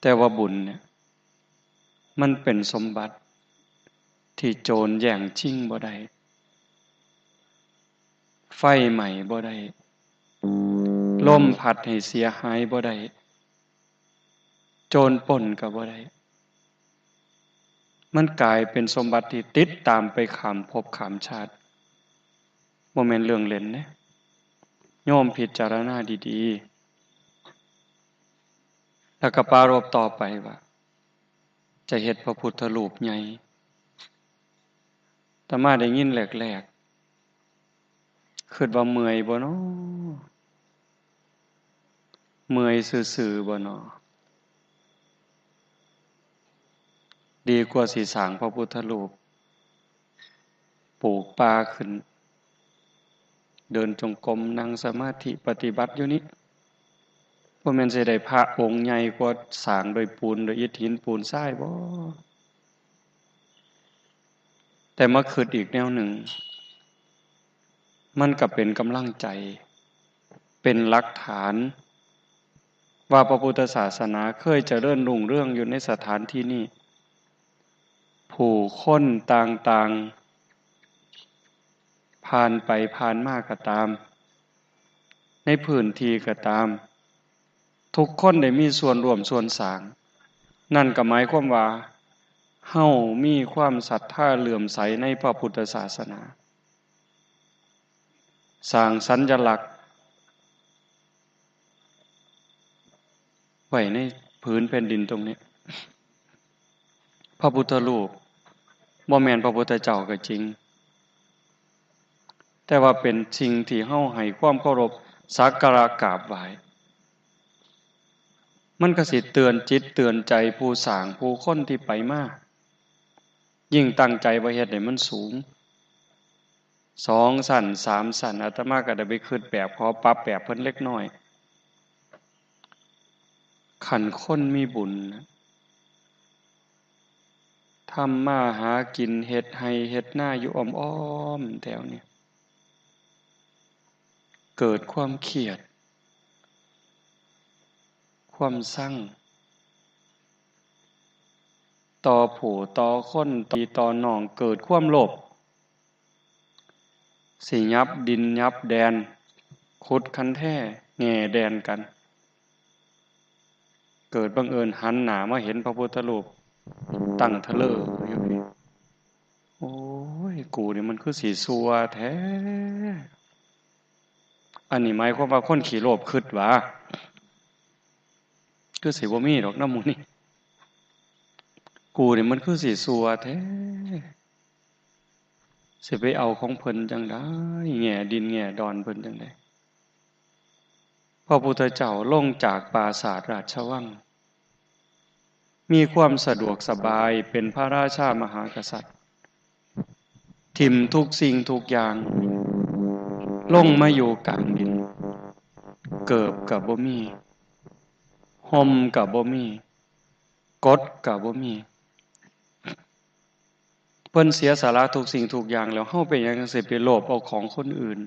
แต่ว่าบุญเนี่ยมันเป็นสมบัติที่โจรแย่งชิงบ่ได้ไฟไหม้บ่ได้ลมพัดให้เสียหายบ่ได้โจรปล้นก็บ่ได้มันกลายเป็นสมบัติที่ติดตามไปข้ามภพข้ามชาติบ่แม่นเรื่องเล่นนะโยมพิจารณาดีๆแล้วก็ปรารภต่อไปว่าจะเฮ็ดพระพุทธรูปใหญ่อาตมาได้ยินแรกๆคิดว่าเมื่อยบ่เนาะเมื่อยซื่อๆบ่เนาะดีกว่าสิสร้างพระพุทธรูปปลูกป่าขึ้นเดินจงกรมนั่งสมาธิปฏิบัติอยู่นี่บ่แม่นสิได้พระองค์ใหญ่กว่าสร้างโดยปูนโดยอิฐหินปูนทรายบ่แต่มาคิดอีกแนวหนึ่งมันก็เป็นกำลังใจเป็นหลักฐานว่าพระพุทธศาสนาเคยเจริญรุ่งเรืองอยู่ในสถานที่นี้ผู้คนต่างๆผ่านไปผ่านมาก็ตามในพื้นที่ก็ตามทุกคนได้มีส่วนร่วมส่วนสร้างนั่นก็หมายความว่าเฮามีความศรัทธาเลื่อมใสในพระพุทธศาสนาสร้างสัญลักษณ์ไว้ในผืนแผ่นดินตรงนี้พระพุทธรูปบ่แม่นพระพุทธเจ้าก็จริงแต่ว่าเป็นสิ่งที่เฮาให้ความเคารพสักการะกราบไหว้มันก็สิเตือนจิตเตือนใจผู้สร้างผู้คนที่ไปมายิ่งตั้งใจว่าเฮ็ดให้มันสูง2 สั้น3 สั้นอาตมาก็ได้ไปคิดแบบขอปรับแบบเพิ่นเล็กน้อยคันคนมีบุญทำมาหากินเฮ็ดไร่เฮ็ดนาอยู่อ้อมๆแถวนี้เกิดความเครียดความซั่งต่อผู้ต่อคนต่อน้องเกิดความโลภสิยับดินยับแดนขุดคันแท้แง่แดนกันเกิดบังเอิญหันหน้ามาเห็นพระพุทธรูปตั้งทะเลออยู่นี่โอ้ยกูนี่มันคือสิซัวแท้อันนี้หมายความว่าคนขี้โลภคิดว่าคือสิบ่มีดอกน้ำมูนี่กูนี่มันคือสิซัวแท้สิไปเอาของเพิ่นจังได๋แง่ดินแง่ดอนเพิ่นจังได๋พระพุทธเจ้าลงจากปราสาทราชวังมีความสะดวกสบายเป็นพระราชามหากษัตริย์ทิ่มทุกสิ่งทุกอย่างลงมาอยู่กลางดินเกิบก็บ่มีห่มก็บ่มีกฎก็บ่มีเพิ่นเสียสละทุกสิ่งทุกอย่างแล้วเฮาเป็นหยังจังสิไปโลภเอาของคนอื่น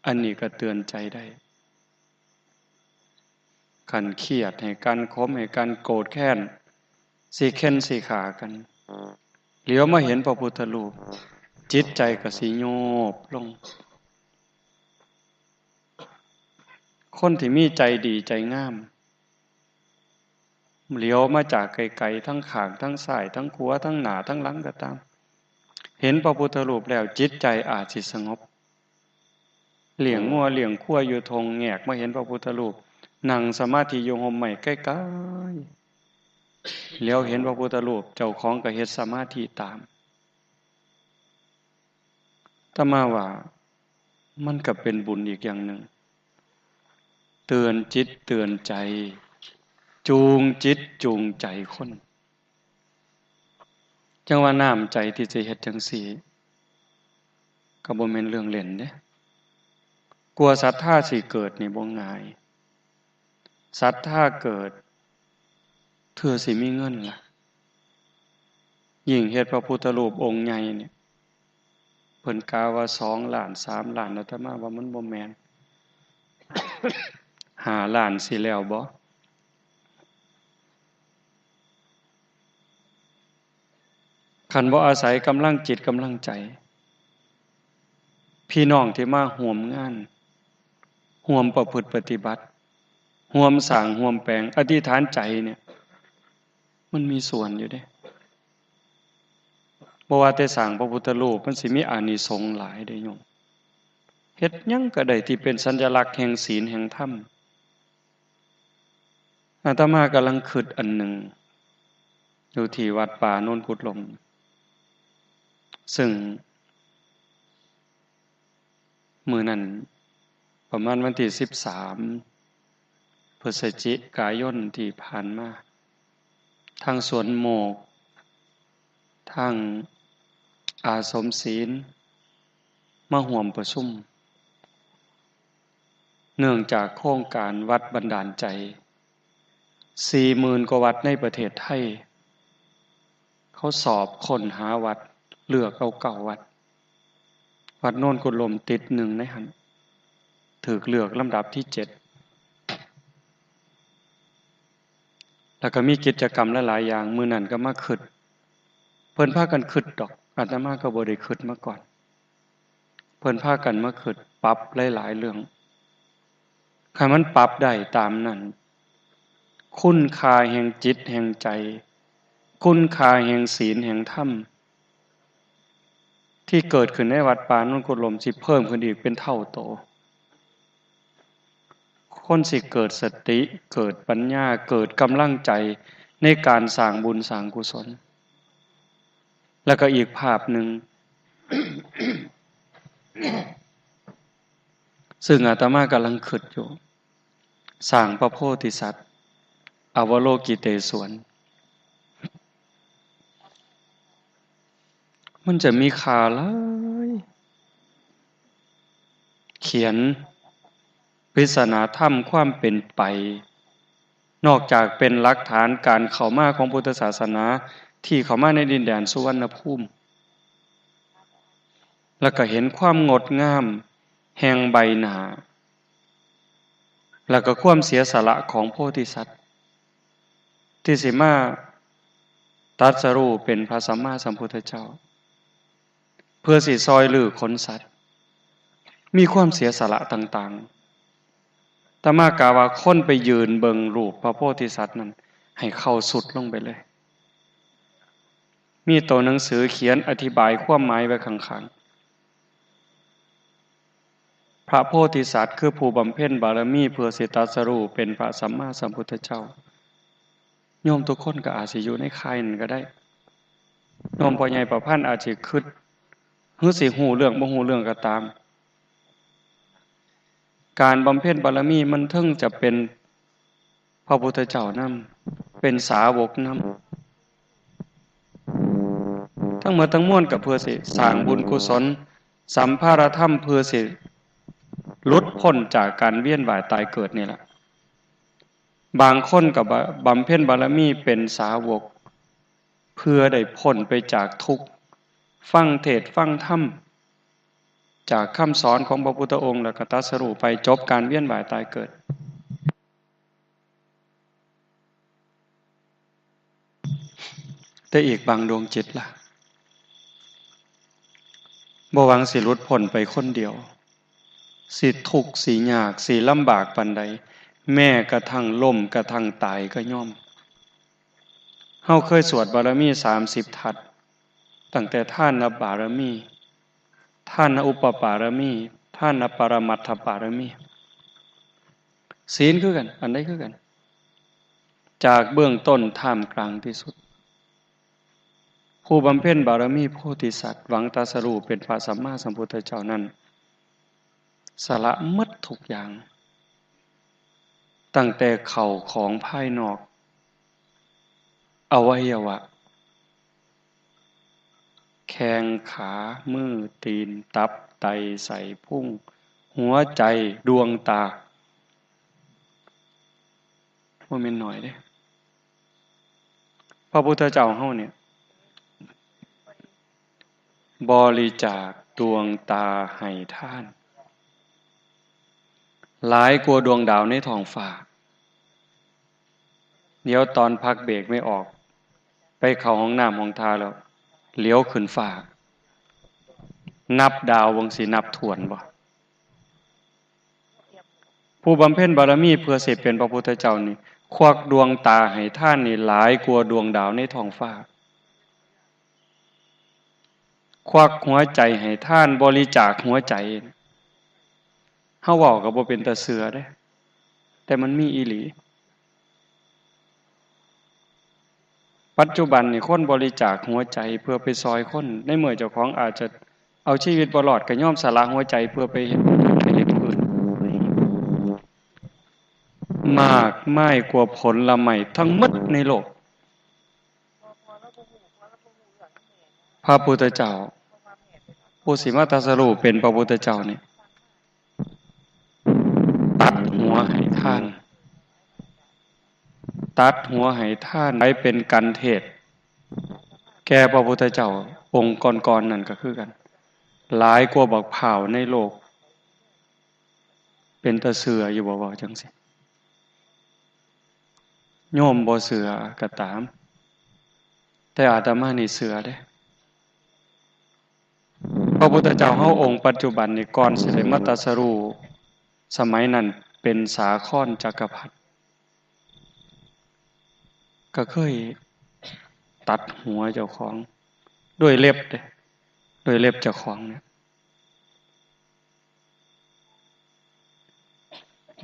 อันนี้ก็เตือนใจได้คันเครียดให้กันคมให้กันโกรธแค้นสิเค้นสิฆ่ากันเหลียวมาเห็นพระพุทธรูปจิตใจก็สิโยบลงคนที่มีใจดีใจงามเหลียวมาจากไกลๆทั้งข้างทั้งซ้ายทั้งขวาทั้งหน้าทั้งหลังก็ตามเห็นพระพุทธรูปแล้วจิตใจอาจสิสงบเลี้ยงงัวเลี้ยงควายอยู่ทงแงกมาเห็นพระพุทธรูปนั่งสมาธิอยู่ห่มไม้ใกล้ๆแล้วเห็นพระพุทธรูปเจ้าของก็เฮ็ดสมาธิตามอาตมาว่ามันก็เป็นบุญอีกอย่างหนึ่งเตือนจิตเตือนใจจูงจิตจูงใจคนจังว่าน้ำใจที่จะเฮ็ดจังซี่ก็บ่แม่นเรื่องเล่นเด้กลัวศรัทธาสิเกิดนี่บ่ง่ายศรัทธาเกิดเทื่อสิมีเงินล่ะยิ่งเฮ็ดพระพุทธรูปองค์ใหญ่เนี่ยเพิ่นกล่าวว่า2 ล้าน3 ล้านอาตมาว่ามันบ่แม่น5 ล้านสิแล้วบ่ ขันบ่อาศัยกำลังจิตกำลังใจพี่น้องที่มาห่วมงานห่วมประพฤติปฏิบัติห่วมสร้างห่วมแปลงอธิษฐานใจเนี่ยมันมีส่วนอยู่เด้บ่ว่าแต่สร้างพระพุทธรูปมันสิมีอานิสงส์หลายเด้โยมเฮ็ดหยังก็ได้ที่เป็นสัญลักษณ์แห่งศีลแห่งธรรมอาตมากำลังคิดอันหนึ่งอยู่ที่วัดป่าโนนกุดลมซึ่งมื้อนั้นประมาณวันที่13พฤศจิกายนที่ผ่านมาทางสวนโมกทางอาสมศีลมาร่วมประชุมเนื่องจากโครงการวัดบันดาลใจ 40,000 กว่าวัดในประเทศไทยเขาสอบค้นหาวัดเลือกเอา9วัดวัดโน่นกุดลมติด1ในหันถูกเลือกลำดับที่7แล้วก็มีกิจกรรมหลายๆอย่างมื้อนั้นก็มาคิดเพิ่นพากันคิดดอกอาตมาก็บ่ได้คิดมาก่อนเพิ่นพากันมาคิดปรับหลายๆเรื่องคันมันปรับได้ตามนั้นคุณค่าแห่งจิตแห่งใจคุณค่าแห่งศีลแห่งธรรมที่เกิดขึ้นในวัดป่าโนนกุดลมสิเพิ่มขึ้นอีกเป็นเท่าโตคนสิเกิดสติเกิดปัญญาเกิดกำลังใจในการสร้างบุญสร้างกุศลแล้วก็อีกภาพหนึ่ง ซึ่งอาตมากำลังคิดอยู่สร้างพระโพธิสัตว์อวโลกิเตศวรมันจะมีค่าหลายเขียนปริศนาธรรมความเป็นไปนอกจากเป็นหลักฐานการเข้ามาของพุทธศาสนาที่เข้ามาในดินแดนสุวรรณภูมิแล้วก็เห็นความงดงามแห่งใบหน้าแล้วก็ความเสียสละของโพธิสัตว์ที่สิมาตรัสรู้เป็นพระสัมมาสัมพุทธเจ้าเพื่อสิซอยลือคนสัตว์มีความเสียสละต่างๆตมากล่าวว่าคนไปยืนเบิ่งรูปพระโพธิสัตว์นั้นให้เข้าสุดลงไปเลยมีตัวหนังสือเขียนอธิบายความหมายไว้ข้างๆพระโพธิสัตว์คือผู้บำเพ็ญบารมีเพื่อสิตรัสรู้เป็นพระสัมมาสัมพุทธเจ้าโยมทุกคนก็อาจสิอยู่ในค่ายนั้นก็ได้โยมพ่อใหญ่ประพันธ์อาจสิคิดหรือสิฮู้เรื่องบ่ฮู้เรื่องก็ตามการบำเพ็ญบารมีมันถึงจะเป็นพระพุทธเจ้านำเป็นสาวกนำทั้งหมดทั้งมวลก็เพื่อสิสร้างบุญกุศลสัมภารธรรมเพื่อสิหลุดพ้นจากการเวียนว่ายตายเกิดนี่แหละบางคนก็บำเพ็ญบารมีเป็นสาวกเพื่อได้พ้นไปจากทุกข์ฟังเทศน์ฟังธรรมจากคำสอนของพระพุทธองค์แล้วก็ตรัสรู้ไปจบการเวียนว่ายตายเกิดแต่อีกบางดวงจิตล่ะบ่หวังสิหลุดพ้นไปคนเดียวสิทุกข์สิยากสิลำบากปานใดแม้กระทั่งล้มกระทั่งตายก็ยอมเฮาเคยสวดบารมี30ทัศตั้งแต่ทานบารมีทานอุปปารมีทานปรมัตถปารมีศีลคือกันอันใดคือกันจากเบื้องต้นท่ามกลางที่สุดผู้บำเพ็ญบารมีโพธิสัตว์หวังตรัสรู้เป็นพระสัมมาสัมพุทธเจ้านั้นสละหมดทุกอย่างตั้งแต่เข่าของภายนอกอวัยวะแข้งขามือตีนตับไตไส้พุงหัวใจดวงตาว่าแม่นน้อยเด้พระพุทธเจ้าเฮาเนี่ยบริจาคดวงตาให้ทานหลายกว่าดวงดาวในท้องฟ้าเดี๋ยวตอนพักเบรกไม่ออกไปเข้าห้องน้ำห้องท่าแล้ว เลี้ยวขึ้นฟ้านับดาววงสินับถ้วนบ่ผู้บำเพ็ญบารมีเพื่อสิเป็นพระพุทธเจ้านี่ควักดวงตาให้ท่านนี่หลายกว่าดวงดาวในท้องฟ้าควักหัวใจให้ท่านบริจาคหัวใจเฮาเว้าก็บ่เป็นตาเสือเด้แต่มันมีอีหลีปัจจุบันนี่คนบริจาคหัวใจเพื่อไปซอยคนในเมื่อเจ้าของอาจจะเอาชีวิตบ่รอดก็ยอมสละหัวใจเพื่อไปเฮ็ดให้เฮ็ดผู้อื่นมากมายกว่าผลละไม้ทั้งหมดในโลกพระพุทธเจ้าผู้สิมาตรัสรู้เป็นพระพุทธเจ้านี่ตัดหัวให้ท่านตัดหัวให้ท่านไว้เป็นกันเทศแก่พระพุทธเจ้าองค์ก่อนๆนั่นก็คือกันหลายกว่าบักเผาในโลกเป็นตาเสืออยู่บ่ว่าจังซี่โยมบ่เสือก็ตามแต่อาตมานี่เสือเด้พระพุทธเจ้าเฮาองค์ปัจจุบันนี่ก่อนสิได้มาตรัสรู้สมัยนั้นเป็นสาครจักรพรรดิก็เคยตัดหัวเจ้าของด้วยเล็บเด้ด้วยเล็บเจ้าของเนี่ย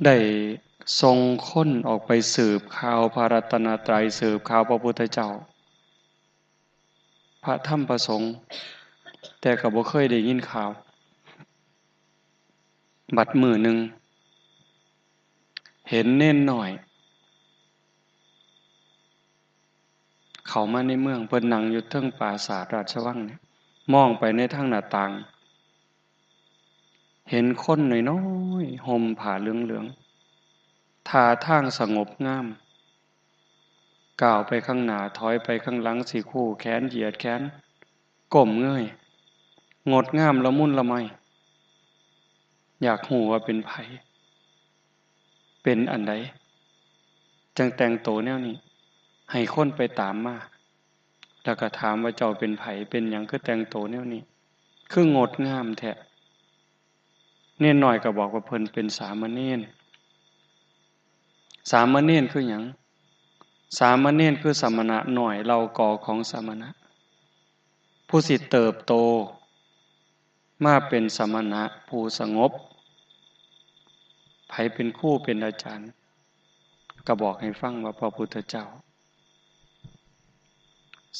ได้ทรงค้นออกไปสืบข่าวพระรัตนตรัยสืบข่าวพระพุทธเจ้าพระธรรมประสงค์แต่ก็บ่เคยได้ยินข่าวบัดมื้อนึงเห็นเน้นหน่อยเข้ามาในเมืองเพิ่นนั่งอยู่เทิงปราสาทราชวังเนี่ยมองไปในทางหน้าต่างเห็นคนน้อยๆห่มผ้าเหลืองๆท่าทางสงบงามก้าวไปข้างหน้าถอยไปข้างหลังสิคู่แขนเหยียดแขนก้มเงยงดงามละมุนละไมอยากฮู้ว่าเป็นไผเป็นอันใดจังแต่งโตแนวนี้ให้คนไปตามมาแล้วก็ถามว่าเจ้าเป็นไผเป็นหยังคือแต่งโตแนวนี้คืองดงามแท้เน้นหน่อยก็บอกว่าเพิ่นเป็นสามเณรสามเณรคือหยังสามเณรคือสมณะหน่อยเราก่อของสมณะผู้สิเติบโตมาเป็นสมณะผู้สงบไผเป็นครูเป็นอาจารย์ก็บอกให้ฟังว่าพระพุทธเจ้า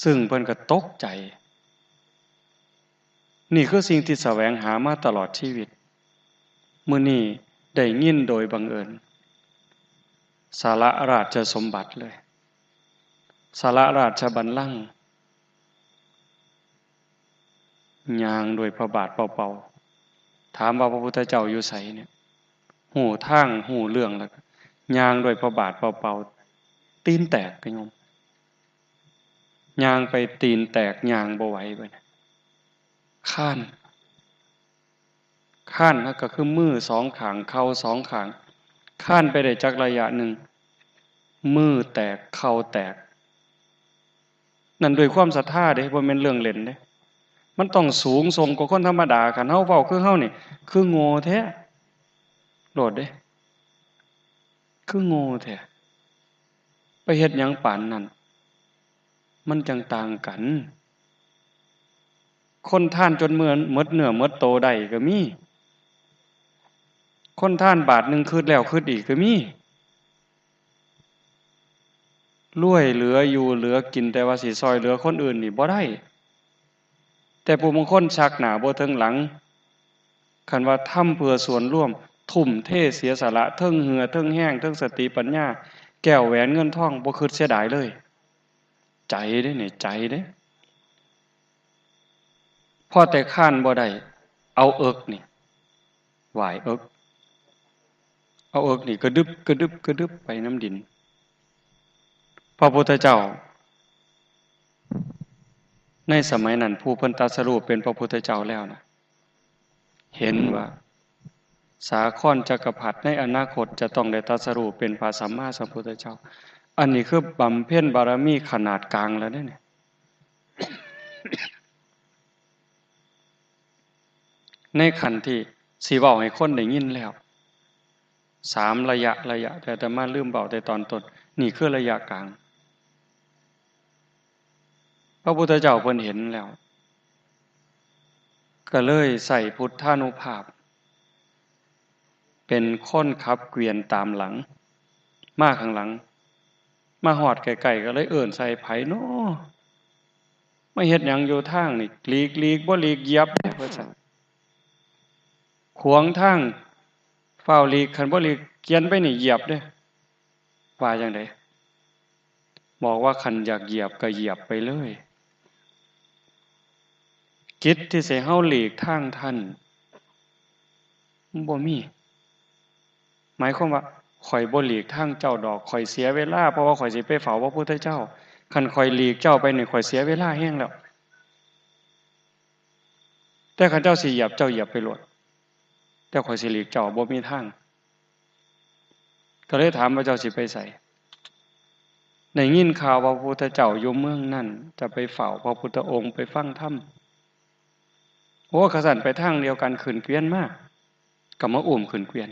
ซึ่งเพิ่นก็ตกใจนี่คือสิ่งที่แสวงหามาตลอดชีวิตมื้อนี้ได้ยินโดยบังเอิญสาระราชสมบัติเลยสาระราชบัลลังก์ย่างโดยพระบาทเป่าๆถามว่าพระพุทธเจ้าอยู่ไสเนี่ยหูทางหูเรื่องแล้วย่างโดยพระบาทเป่าๆตีนแตกก็โยมย่างไปตีนแตกย่างบ่ไหวไปข้านนั่นก็คือมือสองข้างเข่าสองข้างข้านไปได้จักระยะหนึ่งมือแตกเข่าแตกนั่นโดยความศรัทธาเด้บ่แม่นเรื่องเล่นเด้มันต้องสูงส่งกว่าคนธรรมดาคันเฮาเว้าคือเฮานี่คือโง่แท้โลดเด้คือโง่แท้ไปเฮ็ดหยังปานนั้นมันจังต่างกันคนท่านจนเหมือนหมดเนื้อหมดโตได้ก็มีคนท่านบาทนึงคืดแล้วคืดอีกก็มีรวยเหลืออยู่เหลือกินแต่ว่าสิซอยเหลือคนอื่นนี่บ่ได้แต่ผู้บางคนชักหน้าบ่ถึงหลังคันว่าทำเพื่อส่วนร่วมทุ่มเทเสียสละเทิงเหงื่อเทิงแห้งเทิงสติปัญญาแก้วแหวนเงินทองบ่คิดเสียดายเลยใจเด้นี่ใจเด้พอแต่ค้านบ่ได้เอาเอิกนี่ไหวเอิกเอาเอิกนี่กระดึบกระดึบกระดึบไปน้ำดินพระพุทธเจ้าในสมัยนั้นผู้เพิ่นตรัสรู้เป็นพระพุทธเจ้าแล้วนะเห็นว่าสาครจักรพรรดิในอนาคตจะต้องได้ตรัสรู้เป็นพระสัมมาสัมพุทธเจ้าอันนี้คือบำเพ็ญบารมีขนาดกลางแล้วเนี่ย ในขั้นที่สิเว้าให้คนได้ยินแล้ว3ระยะแต่อาตมาลืมเว้าแต่ตอนต้นนี่คือระยะกลางพระพุทธเจ้าเพิ่นเห็นแล้วก็เลยใส่พุทธานุภาพเป็นคนขับเกวียนตามหลังมาข้างหลังมาฮอดใกล้ๆก็เลยเอิ้นใส่ไผน้อมาเฮ็ดหยังอยู่ทางนี่หลีกบ่หลีกเหยียบเด้อว่าซั่นขวางทางฟ้าวหลีกคันบ่หลีกเกียนไปนี่เหยียบเด้อว่าจังได๋บอกว่าคันอยากเหยียบก็เหยียบไปเลยกิจที่สิเฮาหลีกทางท่านบ่มีหมายความว่าข่อยบ่หลีกทางเจ้าดอกข่อยเสียเวลาเพราะว่าข่อยสิไปเฝ้าพระพุทธเจ้าคันข่อยหลีกเจ้าไปนี่ข่อยเสียเวลาแฮงแล้วแต่คันเจ้าสิเหยียบเจ้าเหยียบไปโลดแต่ข่อยสิหลีกเจ้าบ่มีทางก็เลยถามว่าเจ้าสิไปไสได้ยินข่าวว่าพระพุทธเจ้าอยู่เมืองนั้นจะไปเฝ้าพระพุทธองค์ไปฟังธรรมโอ้ขสั่นไปทางเดียวกันขึ้นเกวียนมาก็มาอุ้มขึ้นเกวียน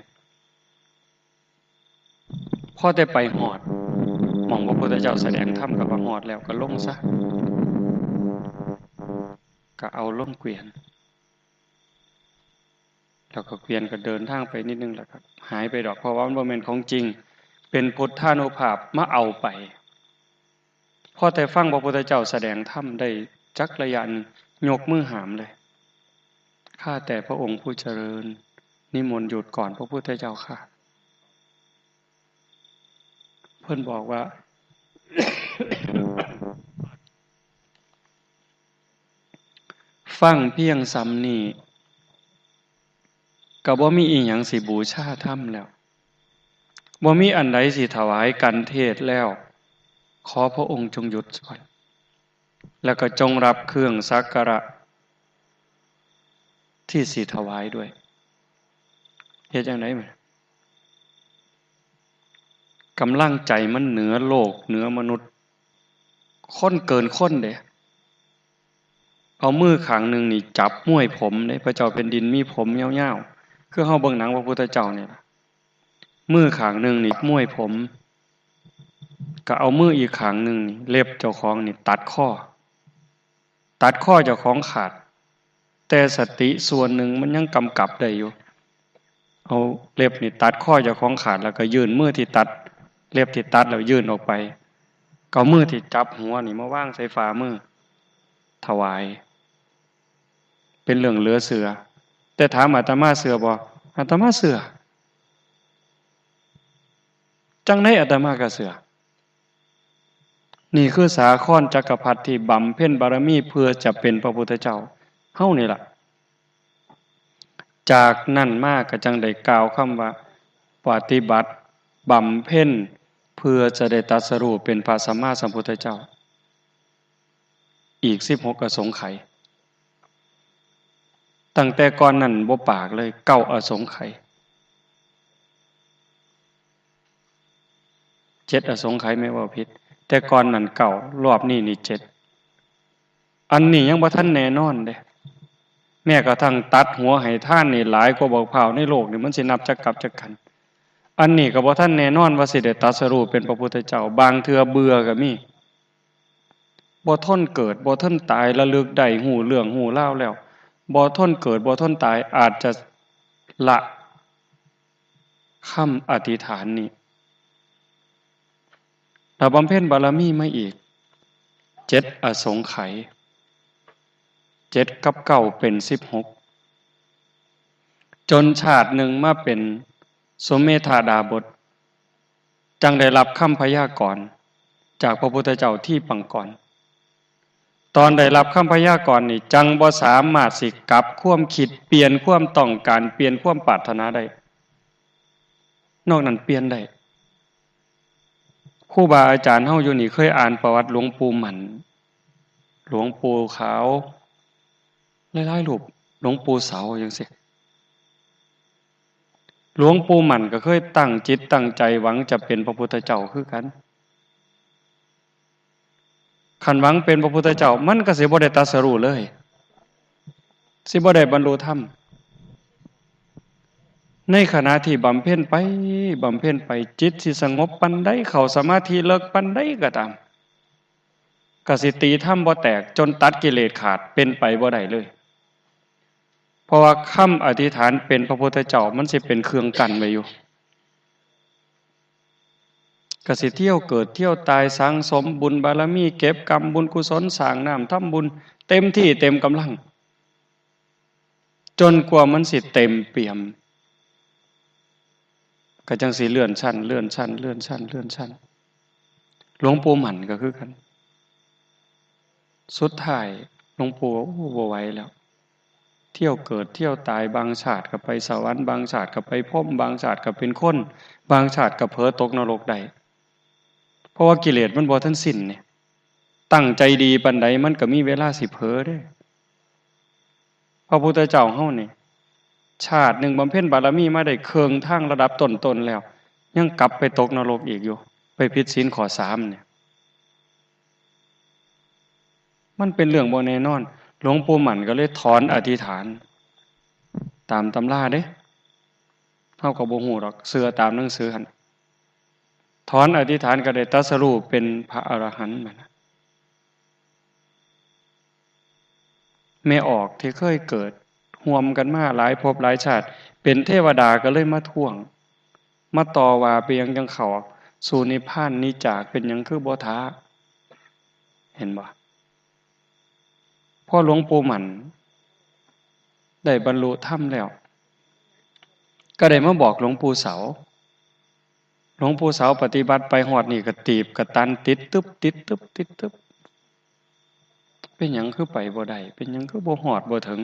พอได้ไปฮอดหม่องพระพุทธเจ้าแสดงธรรมก็ว่าฮอดแล้วก็ลงซะก็เอาลงเกวียนแล้วก็เกวียนก็เดินทางไปนิดนึงแล้วก็หายไปดอกเพราะว่ามันบ่แม่นของจริงเป็นพุทธานุภาพมาเอาไปพอแต่ฟังพระพุทธเจ้าแสดงธรรมได้จักระยะนึงยกมือหามเลยข้าแต่พระองค์ผู้เจริญนิมนต์หยุดก่อนพระพุทธเจ้าค่ะเพิ่นบอกว่า ฟังเพียงซ้ำนี้ก็บ่มีอีหยังสิบูชาธรรมแล้วบ่มีอันใดสิถวายกันเทศแล้วขอพระองค์จงหยุดก่อนแล้วก็จงรับเครื่องสักการะที่สิถวายด้วยเฮ็ดจังได๋มั้ยกำลังใจมันเหนือโลกเหนือมนุษย์คนเกินคนเด้เอามือข้างนึงนี่จับห้วยผมเด้พระเจ้าแผ่นดินมีผมยาวๆคือเฮาเบิ่งหนังพระพุทธเจ้านี่ล่ะมือข้างนึงนี่ม้วยผมก็เอามืออีกข้างนึงนี่เล็บเจ้าของนี่ตัดข้อเจ้าของขาดแต่สติส่วนหนึ่งมันยังกำกับได้อยู่เอาเล็บนี่ตัดข้อเจ้าของขาดแล้วก็ยื่นมือที่ตัดเล็บที่ตัดแล้วยื่นออกไปก็เอามือที่จับหัวนี่มาวางใส่ฝ่ามือถวายเป็นเรื่องเหลือเสือแต่ถามอาตมาเสือบ่อาตมาเสือจังได๋อาตมาก็เสือนี่คือสาครจักรพรรดิที่บำเพ็ญบารมีเพื่อจะเป็นพระพุทธเจ้าเฮานี่ล่ะจากนั้นมาก็จังได้กล่าวคำว่าปฏิบัติบำเพ็ญเพื่อจะได้ตรัสรู้เป็นพระสัมมาสัมพุทธเจ้าอีก16อสงไขยตั้งแต่ก่อนนั้นบ่ปากเลย9อสงไขย7อสงไขยไม่ว่าผิดแต่ก่อนนั้น9รอบนี้นี่7อันนี้ยังบ่ทันแน่นอนเด้แม้กระทั่งตัดหัวให้ท่านนี่หลายกว่าบอกเผาในโลกนี่มันสินับจักกับจักกันอันนี้ก็บ่ทันแน่นอนว่าสิได้ตรัสรู้เป็นพระพุทธเจ้าบางเทื่อเบื่อก็มีบ่ทนเกิดบ่ทนตายระลึกได้ฮู้เรื่องฮู้ราวแล้วบ่ทนเกิดบ่ทนตายอาจจะละคำอธิษฐานนี้ถ้าบำเพ็ญบารมีมาอีก7อสงไขย7กับ9เป็น16จนชาติหนึ่งมาเป็นสมเมธาดาบทจังได้รับคำพยากรณ์จากพระพุทธเจ้าที่ปังก่อนตอนได้รับคำพยากรณ์นี่จังบ่สามารถสิกลับความคิดเปลี่ยนความต้องการเปลี่ยนความปรารถนาได้นอกนั้นเปลี่ยนได้ครูบาอาจารย์เฮาอยู่นี่เคยอ่านประวัติหลวงปู่หมันหลวงปู่ขาวหลายๆรูปหลวงปู่เสาจังซี่หลวงปู่หมันก็เคยตั้งจิตตั้งใจหวังจะเป็นพระพุทธเจ้าคือกันคันหวังเป็นพระพุทธเจ้ามันก็สิบ่ได้ตรัสรู้เลยสิบ่ได้บรรลุธรรม ในขณะที่บำเพ็ญไปบำเพ็ญไปจิตสิสงบปันใดเข้าสมาธิเลิกปันใดก็ตามกสิตีถ้ำบ่แตกจนตัดกิเลสขาดเป็นไปบ่ได้เลยเพราะว่าคำอธิษฐานเป็นพระพุทธเจ้ามันสิเป็นเครื่องกันไว้อยู่กสิเที่ยวเกิดเที่ยวตายสังสมบุญบารมีเก็บกรรมบุญกุศลสร้างน้ำทำบุญเต็มที่เต็มกำลังจนกว่ามันสิเต็มเปี่ยมก็จังสิเลื่อนชั้นเลื่อนชั้นเลื่อนชั้นเลื่อนชั้นหลวงปู่หมั่นก็คือกันสุดท้ายหลวงปู่โอ้บ่ไหวแล้วเที่ยวเกิดเที่ยวตายบางชาติก็ไปสวรรค์บางชาติก็ไปพรหมบางชาติก็เป็นคนบางชาติก็เผลอตกนรกได้เพราะว่ากิเลสมันบ่ทันสิ้นเนี่ยตั้งใจดีปานใดมันก็มีเวลาสิเผลอเด้พระพุทธเจ้าเฮานี่ชาติหนึ่งบำเพ็ญบารมีมาได้เคืองทางระดับต้นๆแล้วยังกลับไปตกนรกอีกอยู่ไปผิดศีลข้อ3เนี่ยมันเป็นเรื่องบ่แน่นอนหลวงปู่หมั่นก็เลยถอนอธิษฐานตามตำราเด้เฮาก็บ่ฮู้หรอกเชื่อตามหนังสือหั่นถอนอธิษฐานก็ได้ตรัสรู้เป็นพระอรหันต์บัดนั้นแม่ออกที่เคยเกิดร่วมกันมาหลายภพหลายชาติเป็นเทวดาก็เลยมาท่วงมาต่อว่าไปยังจังเขาสู่นิพพานนิจากเป็นหยังคือบ่ท้าเห็นบ่พอหลวงปู่หมั่นได้บรรลุธรรมแล้วก็ได้มาบอกหลวงปู่เสาหลวงปู่เสาปฏิบัติไปฮอดนี่ก็ตีบก็ตันติดตึ๊บติดตึ๊บติดตึ๊บเป็นหยังคือไปบ่ได้เป็นหยังคือบ่ฮอดบ่ถึง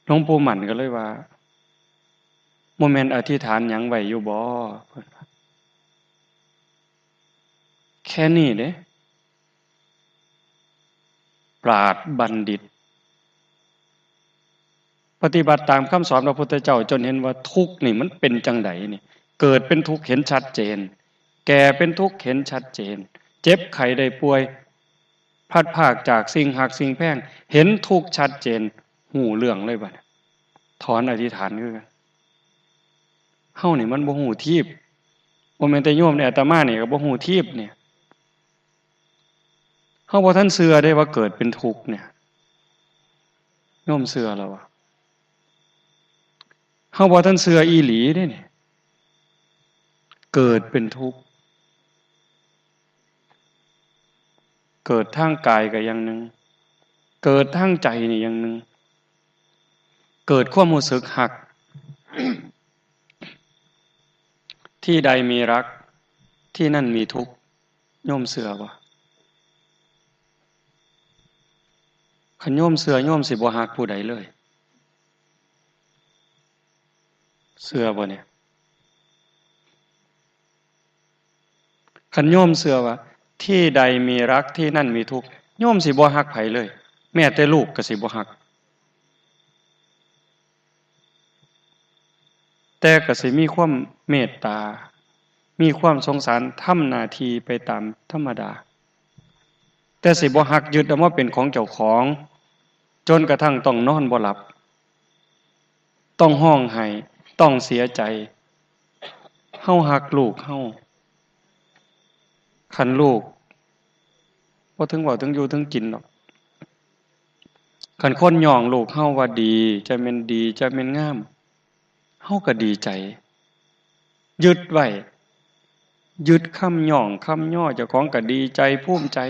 หลวงปู่หมั่นก็เลยว่าโมเมนต์อธิษฐานหยังไว้อยู่บ่เพิ่นว่าแค่นี้เด้ปราชญ์บัณฑิตปฏิบัติตามคำสอนพระพุทธเจ้าจนเห็นว่าทุกข์นี่มันเป็นจังไดนี่เกิดเป็นทุกข์เห็นชัดเจนแก่เป็นทุกข์เห็นชัดเจนเจ็บไข้ได้ป่วยพลัดพรากจากสิ่งหักสิ่งแพงเห็นทุกข์ชัดเจนหูเรื่องเลยบัดถอนอธิษฐานคือกันเฮานี่มันบ่ฮู้ทีบบ่แม่นแต่โยมเนี่ยอาตมานี่ก็บ่ฮู้ทีบเนี่ยเฮาบ่ทันเชื่อได้ว่าเกิดเป็นทุกข์เนี่ยโยมเชื่อแล้วว่าเฮาบ่ทันเชื่ออีหลีเด้นี่เกิดเป็นทุกข์เกิดทางกายก็อย่างนึงเกิดทางใจนี่อย่างนึงเกิดความรู้สึกหักที่ใดมีรักที่นั่นมีทุกข์โยมเชื่อบ่คันโยมเชื่อโยมสิบ่ฮักผู้ใดเลยเชื่อบ่เนี่ยคันโยมเชื่อว่าที่ใดมีรักที่นั่นมีทุกข์โยมสิบ่ฮักไผเลยแม้แต่ลูกก็สิบ่ฮักแต่ก็สิมีความเมตตามีความสงสารทำหน้าที่ไปตามธรรมดาแต่สิบ่ฮักยึดเอามาเป็นของเจ้าของจนกระทั่งต้องนอนบ่หลับต้องร้องไห้ต้องเสียใจเฮาฮักลูกเฮาคันลูกบ่ถึงเว้าถึงอยู่ถึงกินดอกคันคนย่องลูกเฮาว่าดีจะแม่นดีจะแม่นงามเฮาก็ดีใจยึดไว้ยึดคำย่องคำย่อเจ้าของก็ดีใจภูมิใจ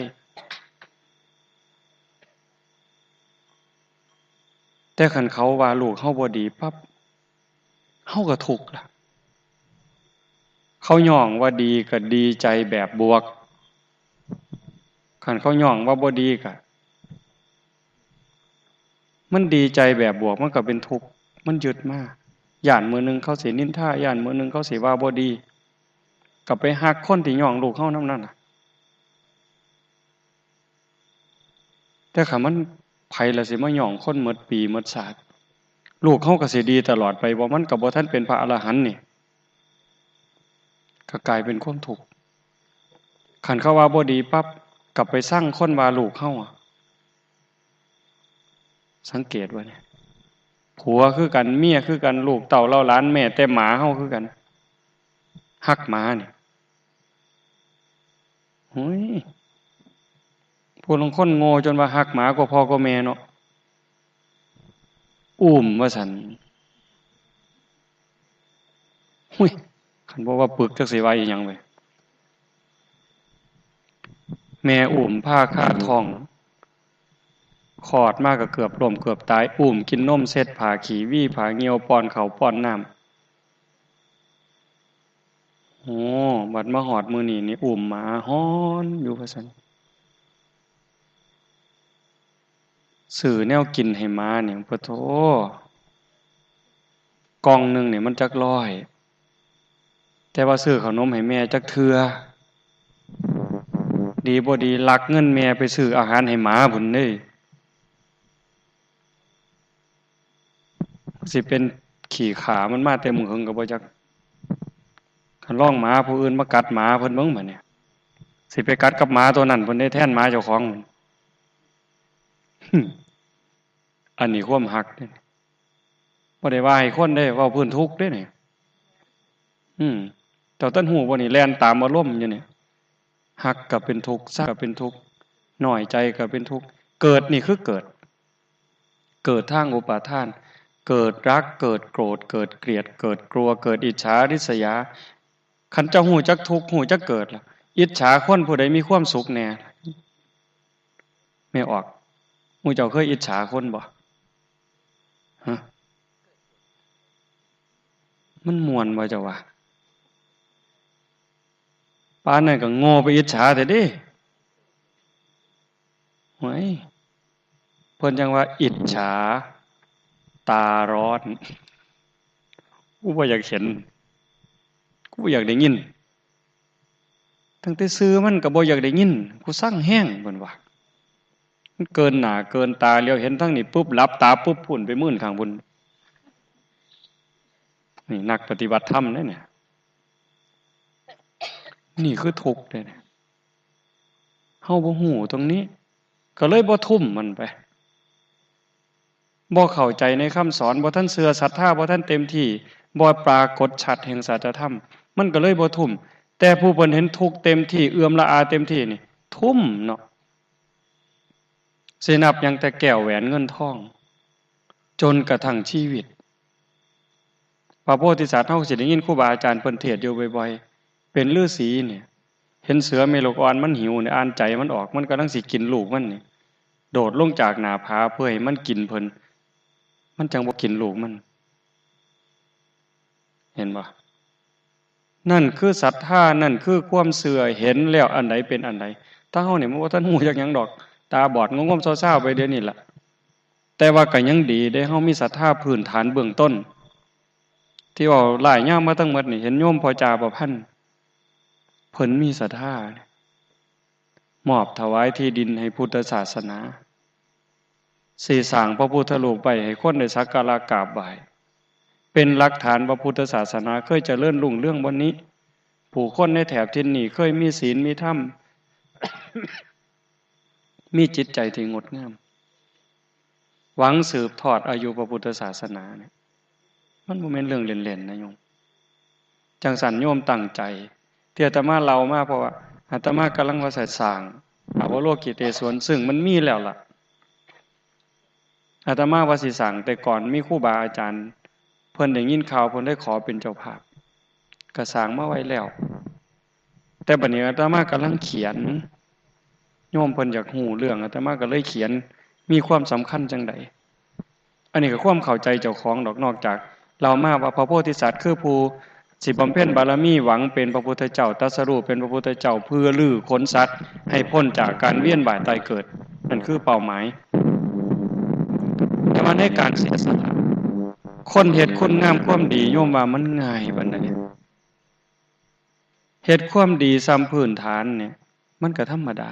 แต่คันเขาว่าลูกเฮาบ่ดีปั๊บเฮาก็ทุกข์ล่ะเขาย่องว่าดีก็ดีใจแบบบวกคันเขาย่องว่าบ่ดีก็มันดีใจแบบบวกมันก็เป็นทุกข์มันยึดมาย้านมื้อนึงเขาสินินทาย้านมื้อนึงเขาสิว่าบ่ดีก็ไปฮักคนที่ย่องลูกเฮานำนั่นน่ะแต่คันมันไผล่ะสิมาย่องคนหมดปีหมดชาติลูกเฮาก็สิดีตลอดไปบ่มันก็บ่ทันเป็นพระอรหันต์นี่ก็กลายเป็นความทุกข์คันเขาว่าบ่ดีปั๊บกลับไปสร้างคนว่าลูกเฮาสังเกตไว้เนี่ย ผัวคือกันเมียคือกันลูกเต่าเล่าล้านแม่แต่หมาเฮาคือกันฮักหมาเนี่ยโอ้ยผู้ลางคนโง่จนว่าฮักหมากว่าพ่อกว่าแม่เนาะว่าสันหุ้ยคันบอกว่าปึกจักสิว่าอีหยังเว้ยแม่ผ้าคาท้องคลอดมากก็เกือบล้มเกือบตายกินนมเซ็ดผาขี้วี่ผาเหี่ยวป้อนข้าวป้อนน้ำโอ้บัดมาหอดมือนี่หมาฮ้อนอยู่ว่าซั่นซื้อแนวกินให้หมาเนี่ยปะโถกล่องหนึงเนี่ยมันจักร้อยแต่ว่าซื้อขนมให้แม่จักเทื่อดีบ่ดีลักเงินแม่ไปซื้ออาหารให้หมาพุ่นเด้สิเป็นขี่ขามันมาแต่มึงหึงก็บ่จักคันร้องหมาผู้อื่นมากัดหมาเพิ่นเบิ่งบัดเนี่ยสิไปกัดกับหมาตัวนั้นเพิ่นได้แทนหมาเจ้าของอันนี้ความฮักเด้บ่ได้ว่าให้คนได้เว้าพื้นทุกข์เด้เนี่ยเจ้าต้นหูบ่นี่แล่นตามอารมณ์อยู่เนี่ยฮักก็เป็นทุกข์ซักก็เป็นทุกข์น้อยใจก็เป็นทุกข์เกิดนี่คือเกิดทางอุปาทานเกิดรักเกิดโกรธเกิดเกลียดเกิดกลัวเกิดอิจฉาริษยาคันเจ้าหูจักทุกข์หูจักเกิดล่ะอิจฉาคนผู้ใดมีความสุขแน่ไม่ออกหมู่เจ้าเคยอิจฉาคนบ่ฮะมันม่วนบ่เจ้าว่าปานนั้นก็โง่ไปอิจฉาแต่เด้โอ้ยเพิ่นจังว่าอิจฉาตาร้อนกูบ่อยากเห็นกูบ่อยากได้ยินตั้งแต่ซื้อมันก็บ่อยากได้ยินกูสั่งแห้งเพิ่นว่ามันเกินหน้าเกินตาเลี้ยวเห็นทั้งนี้ปุ๊บหลับตาปุ๊บพุ่นไปมื่นข้างบนนี่นักปฏิบัติธรรมเด้เนี่ยนี่คือทุกข์เด้เนี่ยเฮาบ่ฮู้ตรงนี้ก็เลยบ่ทุ่มมันไปบ่เข้าใจในคำสอนบ่ทันเชื่อศรัทธาบ่ทันเต็มที่บ่ปรากฏชัดแห่งสัจธรรมมันก็เลยบ่ทุ่มแต่ผู้เพิ่นเห็นทุกข์เต็มที่เอื้อมละอาเต็มที่นี่ทุ่มเนาะสินับยังแต่แก้วแหวนเงินทองจนกระทั่งชีวิตพระโพธิสัตว์เฮาสิได้ยินครูบาอาจารย์เพิ่นเทศน์อยู่บ่อยๆเป็นฤาษีเนี่ยเห็นเสือเมลกอ่อนมันหิวเนี่ยอ่านใจมันออกมันกำลังสิกินลูกมันนี่โดดลงจากหน้าผาเพื่อให้มันกินเพิ่นมันจังบ่กินลูกมันเห็นบ่นั่นคือศรัทธานั่นคือความเชื่อเห็นแล้วอันใดเป็นอันใดถ้าเฮาเนี่ยมันบ่ทันฮู้จักหยังดอกตาบอดงงๆเศร้าๆไปเดี๋ยวนี้ล่ะแต่ว่าก็ยังดีได้เฮามีศรัทธาพื้นฐานเบื้องต้นที่ว่าหลายย่ามมาทั้งหมดนี่เห็นโยมพ่อจาประพันธ์เพิ่นมีศรัทธามอบถวายที่ดินให้พุทธศาสนาสิสร้างพระพุทธรูปไว้ให้คนได้สักการะกราบไหว้เป็นหลักฐานพระพุทธศาสนาเคยเจริญรุ่งเรืองบนนี้ผู้คนในแถบทิศนี้เคยมีศีลมีธรรม มีจิตใจที่งดงามหวังสืบทอดอายุพระพุทธศาสนาเนี่ยมันบ่แม่นเรื่องเล่นๆนะโยมจังสันโยมตั้งใจที่อาตมาเล่ามาเพราะว่าอาตมากำลังว่าสร้างอวโลกิเตศวนซึ่งมันมีแล้วล่ะอาตมาว่าสิสร้างแต่ก่อนมีครูบาอาจารย์เพิ่นได้ยินข่าวเพิ่นได้ขอเป็นเจ้าภาพก็สร้างมาไว้แล้วแต่บัดนี้อาตมากำลังเขียนโยมเพิ่นอยากฮู้เรื่องอาตมาก็เลยเขียนมีความสำคัญจังไดอันนี้ก็ความเข้าใจเจ้าของดอกนอกจากเรามาว่าพระโพธิสัตว์คือผู้สิบำเพ็ญบารมีหวังเป็นพระพุทธเจ้าตรัสรู้เป็นพระพุทธเจ้าเพื่อลื้อขนสัตว์ให้พ้นจากการเวียนว่ายตายเกิดนั่นคือเป้าหมายแต่ว่าในการเสียสละคนเฮ็ดคุณงามความดีโยมว่ามันง่ายปานใดเฮ็ดความดีซ้ำพื้นฐานเนี่ยมันก็ธรรมดา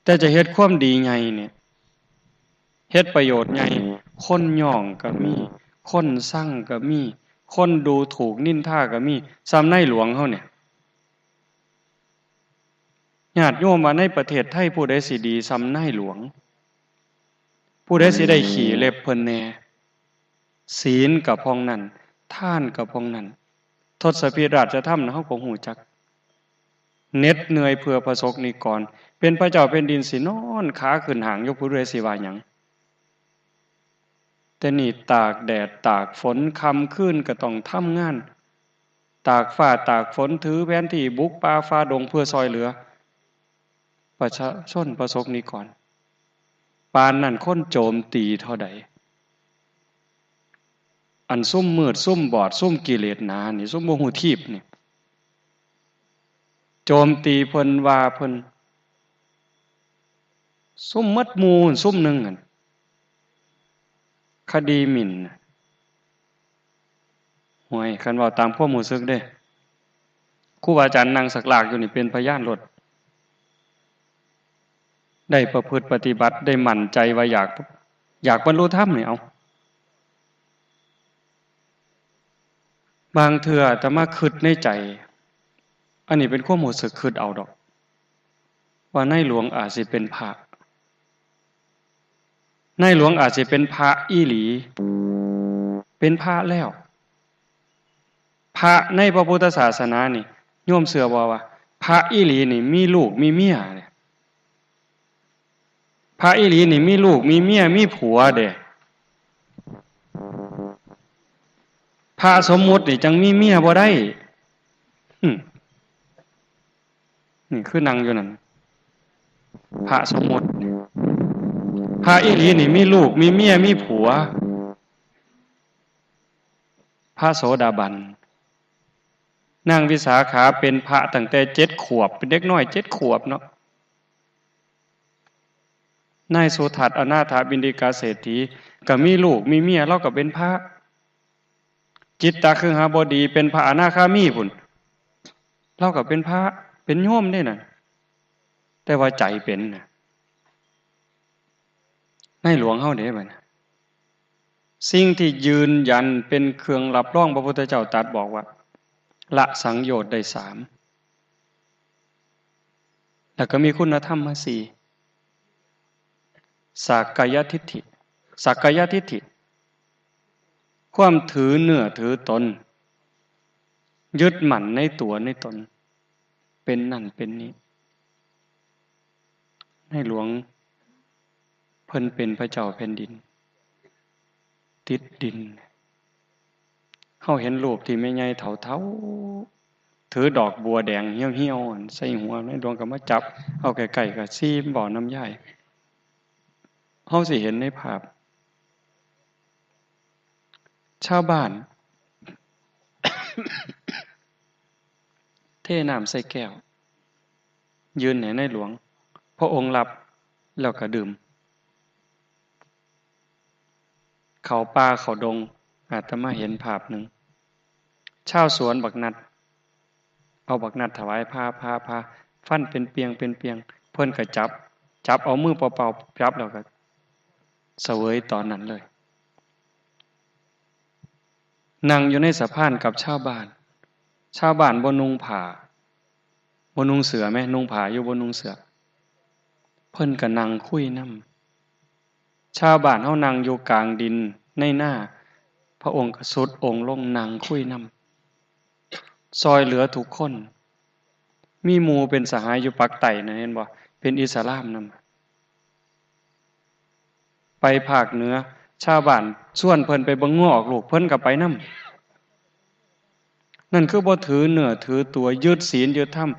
แต่จะเฮ็ดความดีใหญ่เนี่ยเฮ็ดประโยชน์ใหญ่คนย่องก็มีคนสั่งก็มีคนดูถูกนินทาก็มีซ้ำในหลวงเฮาเนี่ยญาติโยมว่าในประเทศไทยผู้ใดสิดีซ้ำในหลวง ผู้ใดสิได้ขี่เล็บเพิ่นแน่ศีลกับพองนั้นท่านกับพองนั้นทศพิราชธรรมนะเฮาก็ฮู้จักเหน็ดเหนื่อยเพื่อประสบนิกรเป็นพระเจ้าเป็นดินสินอนขาขึ้นหางยกผู้ใดสิว่าหยังแต่นี่ตากแดดตากฝนค่ำคืนก็ต้องทำงานตากฟ้าตากฝนถือแผนที่บุกป่าฝ่าดงเพื่อซอยเหลือประชาชนประสบนิกรปานนั้นคนโจมตีเท่าใดอันซุ่มมืดซุ่มบอดซุ่มกิเลสหนานี่ซุ่มโมโหทีบนี่โจมตีเพิ่นว่าเพิ่นซุ่มมัดมูนซุ่มหนึ่งอันคดีหมิ่นห่วยคันว่าตามข้อมูลซึกเด้ครูบาอาจารย์นั่งสักหลากอยู่นี่เป็นพยานรถได้ประพฤติปฏิบัติได้มั่นใจว่าอยากบรรลุธรรมนี่เอาบางเทื่อแต่มาคิดในใจอันนี้เป็นข้อมูลสึกคิดเอาดอกว่าในหลวงอาจสิเป็นพระในหลวงอาจสิเป็นพระอีหลีเป็นพระแล้วพระในพระพุทธศาสนานี่โยมเชื่อบ่ว่าพระอีหลีนี่มีลูกมีเมียเนี่ยพระอีหลีนี่มีลูกมีเมียมีผัวเด้พระสมมุตินี่จังมีเมียบ่ได้นี่คือนั่งอยู่นั่นพระสมมุติพระอีหลีนี่มีลูกมีเมียมีผัวพระโสดาบันนางวิสาขาเป็นพระตั้งแต่7 ขวบเป็นเด็กน้อย7 ขวบเนาะนายสุทัศน์อนาถบิณฑิกาเศรษฐีก็มีลูกมีเมียเราก็เป็นพระจิตตคฤหบดีเป็นพระอนาคามีพุ่นเราก็เป็นพระเป็นโยมได้น่ะแต่ว่าใจเป็นน่ะในหลวงเฮาเด้บัดน่ะสิ่งที่ยืนยันเป็นเครื่องรับรองพระพุทธเจ้าตรัสบอกว่าละสังโยชน์ได้3แล้วก็มีคุณธรรมมา4สักกายทิฏฐิสักกายทิฏฐิความถือเนื้อถือตนยึดมั่นในตัวในตนเป็นนั่นเป็นนี้ในหลวงเพิ่นเป็นพระเจ้าแผ่นดินติดดินเฮาเห็นรูปที่แม่ใหญ่เฒ่าๆถือดอกบัวแดงเหี่ยวๆใส่หัวในหลวงก็มาจับเอาใกล้ๆก็ซีมบ่อน้ำย่ายเฮาสิเห็นในภาพชาวบ้าน เทน้ำใส่แก้วยืนในหลวงพระองค์รับแล้วก็ดื่มเขาป่าเขาดงอาตมาเห็นภาพหนึ่งชาวสวนบักนัดเอาบักนัดถวายผ้าฟันเป็นเปียงเพิ่นก็จับเอามือเปล่าๆจับแล้วก็เสวยตอนนั้นเลยนั่งอยู่ในสะพานกับชาวบ้านบ่นุ่งผ้าบ่นุ่งเสื้อแม่นุ่งผ้าอยู่บ่นุ่งเสื้อเพิ่นก็นั่งคุยนำชาวบ้านเฮานั่งอยู่กลางดินในหน้าพระองค์ก็สุดองค์ลงนั่งคุยนำซอยเหลือทุกคนมีหมู่เป็นสหายอยู่ปักไต้นะเห็นบ่เป็นอิสลามนำไปภาคเหนือชาวบ้านชวนเพิ่นไปเบิ่งงัวออกลูกเพิ่นก็ไปนำนั่นคือบ่ถือเนื้อถือตัวยึดศีลยึดธรรม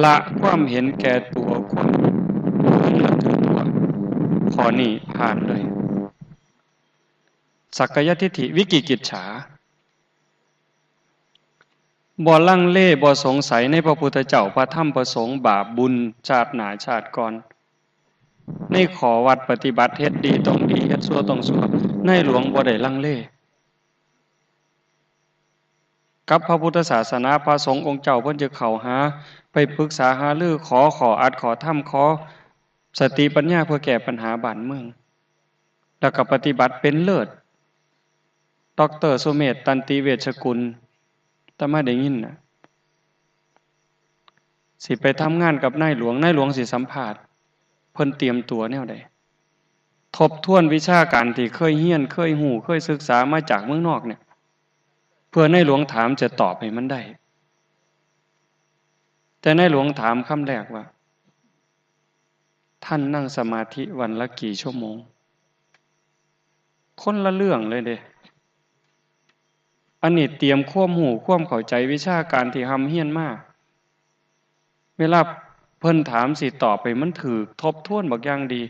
ละความเห็นแก่ตัวคนถือเนื้อถือตัวข้อนี้ผ่านเลยสักกายทิฏฐิวิกิกิจฉาบ่ลังเลบ่สงสัยในพระพุทธเจ้าพระธรรมพระสงฆ์บาปบุญชาติหน้าชาติก่อนในขอวัดปฏิบัติเฮ็ดดีต้องดีเฮ็ดชั่วต้องชั่วในหลวงบ่ได้ลังเลกับพระพุทธศาสนาพระสงฆ์องค์เจ้าเพิ่นจะเข้าหาไปปรึกษาหารือขออัดขอธรรมขอสติปัญญาเพื่อแก้ปัญหาบ้านเมืองแล้วก็ปฏิบัติเป็นเลิศดร.สุเมธตันติเวชกุลตมาได้ยินน่ะสิไปทำงานกับนายหลวงสิสัมภาษณ์เพิ่นเตรียมตัวแนวใด ทบทวนวิชาการที่เคยเรียนเคยหูเคยศึกษามาจากเมืองนอกเนี่ยเพื่อในหลวงถามจะตอบให้มันได้แต่ในหลวงถามคำแรกว่าท่านนั่งสมาธิวันละกี่ชั่วโมงคนละเรื่องเลยเด้อันนี้เตรียมความหูความเข้าใจวิชาการที่ทำเฮียนมาเวลาเพิ่นถามสิตอบไปมันถือทบทวนบักอย่างดี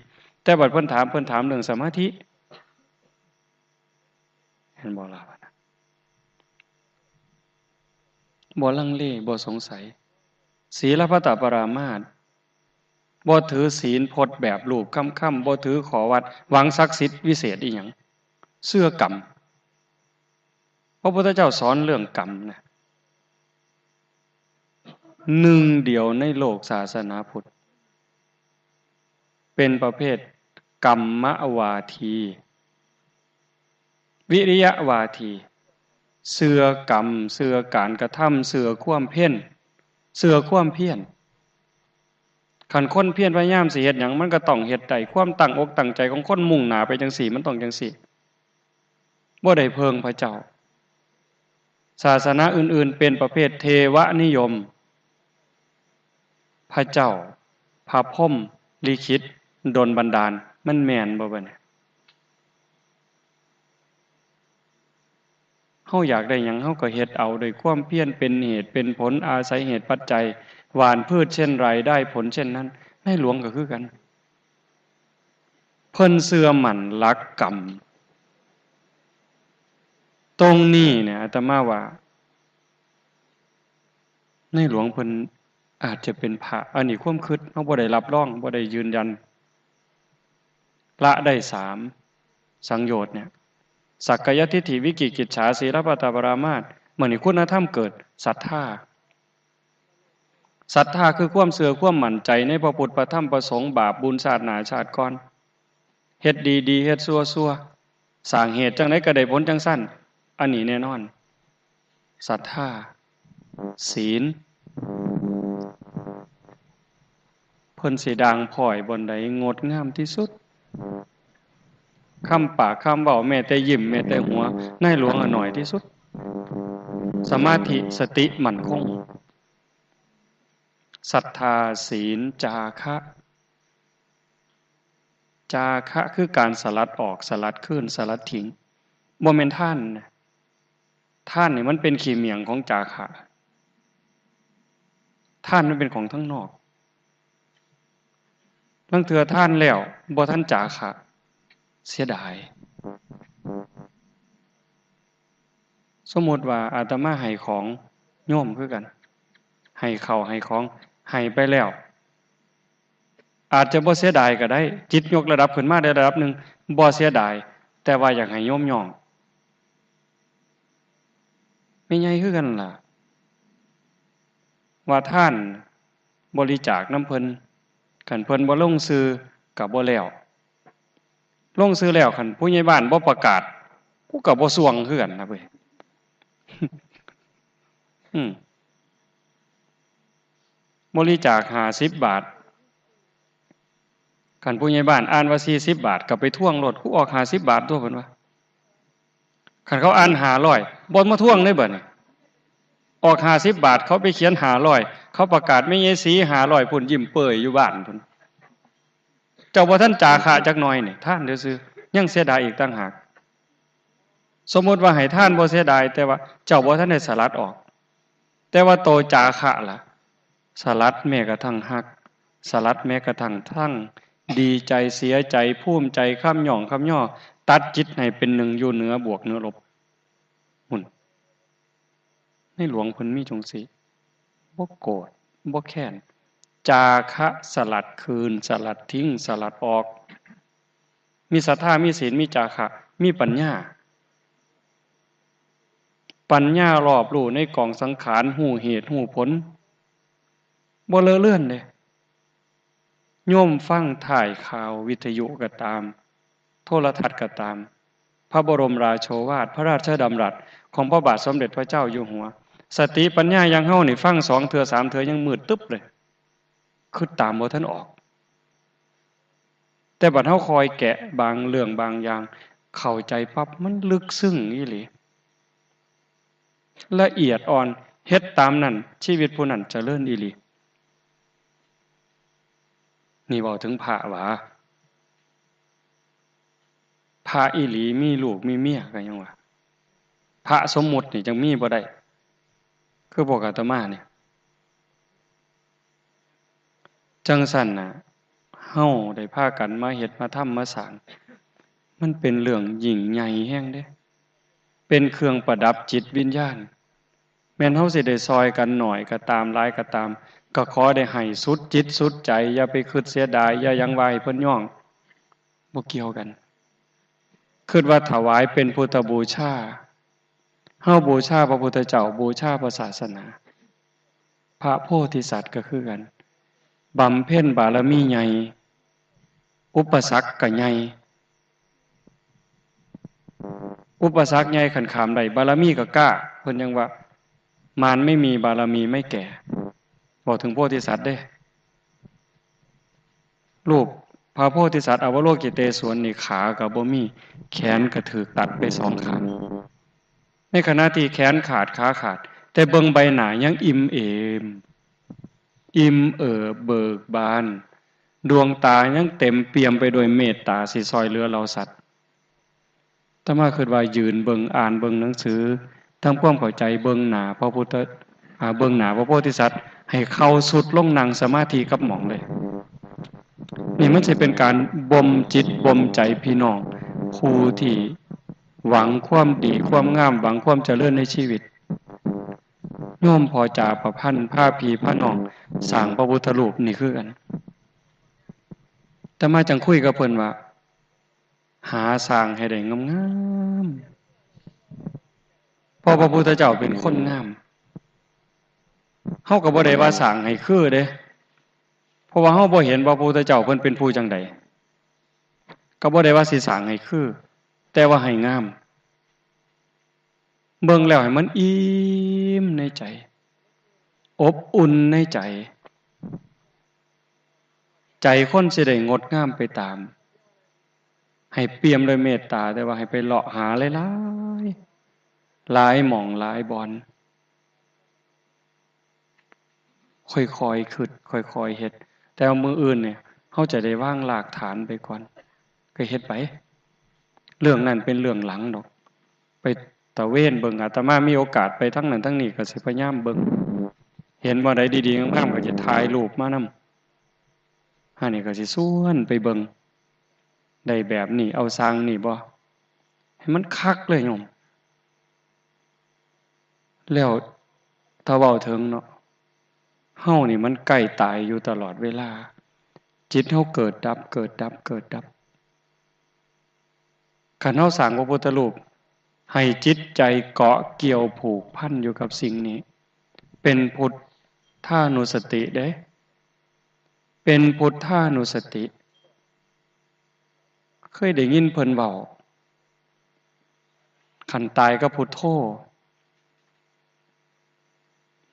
แต่บัดเพิ่นถามเรื่องสมาธิเห็นบ่ล่ะบ่ลังเลบ่สงสัยศีลพัตตปรามาสบ่ถือศีลพจน์แบบรูปค่ำๆบ่ถือขอวัดหวังศักดิ์สิทธิ์วิเศษอีหยังเชื่อกรรมพระพุทธเจ้าสอนเรื่องกรรมนะหนึ่งเดียวในโลกศาสนาพุทธเป็นประเภทกรรมวาทีวิริยะวาทีเสื่อกรรมเสื่อการกระทำเสื่อความเพียรเสื่อความเพียรขันคนเพียรพยายามสิเฮ็ดหยังมันก็ต้องเฮ็ดได้ความตั้งอกตั้งใจของคนมุ่งหน้าไปจังสี่มันต้องจังสี่บ่ได้เพิงพระเจ้าศาสนาอื่นๆเป็นประเภทเทวนิยมพระเจ้าพระพรหมลิขิตดลบันดาลมันแม่นบ่บัดนี้เฮาอยากได้หยังเฮาก็เฮ็ดเอาโดยความเพียรเป็นเหตุเป็นผลอาศัยเหตุปัจจัยหว่านพืชเช่นไรได้ผลเช่นนั้นในหลวงก็คือกันเพิ่นเชื่อมั่นหลักกรรมตรงนี้เนี่ยอาตมาว่าในหลวงเพิ่นอาจจะเป็นพระอันนี้ความคิดเฮาบ่ได้รับรองบ่ได้ยืนยันละได้3สังโยชน์เนี่ยสักกายทิฏฐิวิกิกิจฉาศีลพัตตปรามาสเหมือนคุณธรรมเกิดศรัทธาศรัทธาคือความเชื่อความมั่นใจในพระพุทธพระธรรมพระสงฆ์บาปบุญชาติหน้าชาติก่อนเฮ็ดดีๆเฮ็ดชั่วๆสร้างเหตุจังได๋ก็ได้ผลจังซั่นอันนี้แน่นอนศรัทธาศีลเพิ่นสิดังพ้อยบนใดงดงามที่สุดคำปากคำเว้าแม้แต่ยิ้มแม้แต่หัวในหลวงหน่อยที่สุดสมาธิสติมั่นคงศรัทธาศีลจาคะจาคะคือการสลัดออกสลัดขึ้นสลัดทิ้งบ่แม่นท่านท่านนี่มันเป็นขี้เมียงของจาคะท่านมันเป็นของทั้งนอกลางเทื่อท่านแล้วบ่ทันจาคะเสียดายสมมุติว่าอาตมาให้ของโยมคือกันให้ข้าวให้ของให้ไปแล้วอาจจะบ่เสียดายก็ได้จิตยกระดับขึ้นมาได้ระดับหนึ่งบ่เสียดายแต่ว่าอยากให้โยมย่องไม่ใหญ่คือกันล่ะว่าท่านบริจาคน้ำเพิ่นคันเพิ่นบ่ลงชื่อก็บ่แล้วลงชื่อแล้วคันผู้ใหญ่บ้านบ่ประกาศกูก็บ่ส่วงคือกันนะเว้ยบริจาค50 บาทคันผู้ใหญ่บ้านอ่านว่า40 บาทก็ไปทวงรถกูออก50 บาทตัวเพิ่นว่าคันเขาอ่าน500บ่มาทวงได้เบิดนี่ออก50 บาทเขาไปเขียน500เขาประกาศไม่ใช่สี500พุ่นยิ้มเปื่อยอยู่บ้านพุ่นเจ้าบ่ทันจาคะจักหน่อยนี่ท่านซื่อๆยังเสียดายอีกต่างหากสมมุติว่าให้ท่านบ่เสียดายแต่ว่าเจ้าบ่ทันได้สลัดออกแต่ว่าโตจาคะล่ะสลัดแม้กระทั่งฮักสลัดแม้กระทั่งทั้งดีใจเสียใจภูมิใจข้ามหย่องข้ามย่อตัดจิตให้เป็นหนึ่งอยู่เหนือบวกเหนือลบหุ่นในหลวงเพิ่นมีจงสิบ่โกรธบ่แค้นจาคะสลัดคืนสลัดทิ้งสลัดออกมีศรัทธามีศีลมีจาคะมีปัญญา ปัญญารอบรู้ในกองสังขารหูเหตุหูผลบ่เลอะเลื่อนเลยโยมฟังถ่ายข่าววิทยุก็ตามโทรทัศน์ก็ตามพระบรมราโชวาทพระราชดำรัสของพระบาทสมเด็จพระเจ้าอยู่หัวสติปัญญายังเฮานี่ฟัง2 เทื่อ 3 เทื่อยังมืดตึ๊บเลยคือตามบ่ทันออก แต่บัดเฮาคอยแกะบางเรื่องบางอย่างเข้าใจปั๊บมันลึกซึ้งอีหลีละเอียดอ่อนเฮ็ดตามนั้นชีวิตผู้นั้นเจริญอีหลีนี่เว้าถึงพระหว่าพระอีหลีมีลูกมีเมียก็ยังว่าพระสมมุตินี่จังมีบ่ได้คือพวกอาตมาเนี่ยจังซั่นน่ะเฮาได้พากันมาเฮ็ดมาทำมาสร้างมันเป็นเรื่องยิ่งใหญ่แฮงเด้เป็นเครื่องประดับจิตวิญญาณแม้นเฮาสิได้ซอยกันหน่อยก็ตามหลายก็ตามก็ขอได้ให้สุดจิตสุดใจอย่าไปคิดเสียดายอย่ายังว่าให้เพิ่นย่องบ่เกี่ยวกันคิดว่าถวายเป็นพุทธบูชาเฮาบูชาพระพุทธเจ้าบูชาพระศาสนาพระโพธิสัตว์ก็คือกันบำเพ็ญบารมีใหญ่อุปสรรคก็ใหญ่อุปสรรคใหญ่ขันขามได้บารมีก็กล้าเพิ่นยังว่ามารไม่มีบารมีไม่แก่บอกถึงโพธิสัตว์เด้รูปพระโพธิสัตว์อวโลกิเตศวรนี่ขาก็บ่มีแขนก็ถูกตัดไปสองข้างในขณะที่แขนขาดขาขาดแต่เบิ่งใบหน้ายังอิ่มเอมอิ่มเบิกบานดวงตายังเต็มเปี่ยมไปด้วยเมตตาสิซอยเหลือเราสัตว์ถ้ามาคิดว่ายืนเบิ่งอ่านเบิ่งหนังสือทำความเข้าใจเบิ่งหน้าพระพุทธเบิ่งหน้าพระโพธิสัตว์ให้เข้าสุดลงนั่งสมาธิกับหม่องเลยนี่มันจะเป็นการบ่มจิตบ่มใจพี่น้องผู้ที่หวังความดีความงามหวังความเจริญในชีวิตโยมพอจาประพันธ์ผ้าพีผ้าน้องสร้างพระพุทธรูปนี่คือกันแต่มาจังคุยกับเพิ่นว่าหาสร้างให้ได้งามๆเพราะพระพุทธเจ้าเป็นคนงามเฮาก็บ่ได้ว่าสร้างให้คือเด้เพราะว่าเฮาบ่เห็นว่าพระพุทธเจ้าเพิ่นเป็นผู้จังใดก็บ่ได้ว่าสิสร้างให้คือแต่ว่าให้งามเบิ่งแล้วให้มันอิ่มในใจอบอุ่นในใจใจคนสิได้งดงามไปตามให้เปี่ยมด้วยเมตตาแต่ว่าให้ไปเลาะหาหลายหม่องหลายบอนค่อยๆคิดค่อยๆเฮ็ดแต่เอามืออื่นเนี่ยเฮาจะได้วางรากฐานไปก่อนก็เฮ็ดไปเรื่องนั้นเป็นเรื่องหลังดอกไปตะเวนเบิ่งอาตมามีโอกาสไปทั้งนั้นทั้งนี้ก็สิพยายามเบิ่งเห็นบ่ได้ดีๆงามๆก็จะถ่ายรูปมานำหานี่ก็สิส่วนไปเบิ่งได้แบบนี้เอาสร้างนี่บ่ให้มันคักเลยโยมแล้วถ้าเว้าถึงเนาะเฮานี่มันใกล้ตายอยู่ตลอดเวลาจิตเฮาเกิดดับเกิดดับเกิดดับคันเฮาสร้างพระพุทธรูปให้จิตใจเกาะเกี่ยวผูกพันอยู่กับสิ่งนี้เป็นพุทธานุสติเด้เป็นพุทธานุสติเคยได้ยินเพิ่นเว้าคันตายก็พุทโธ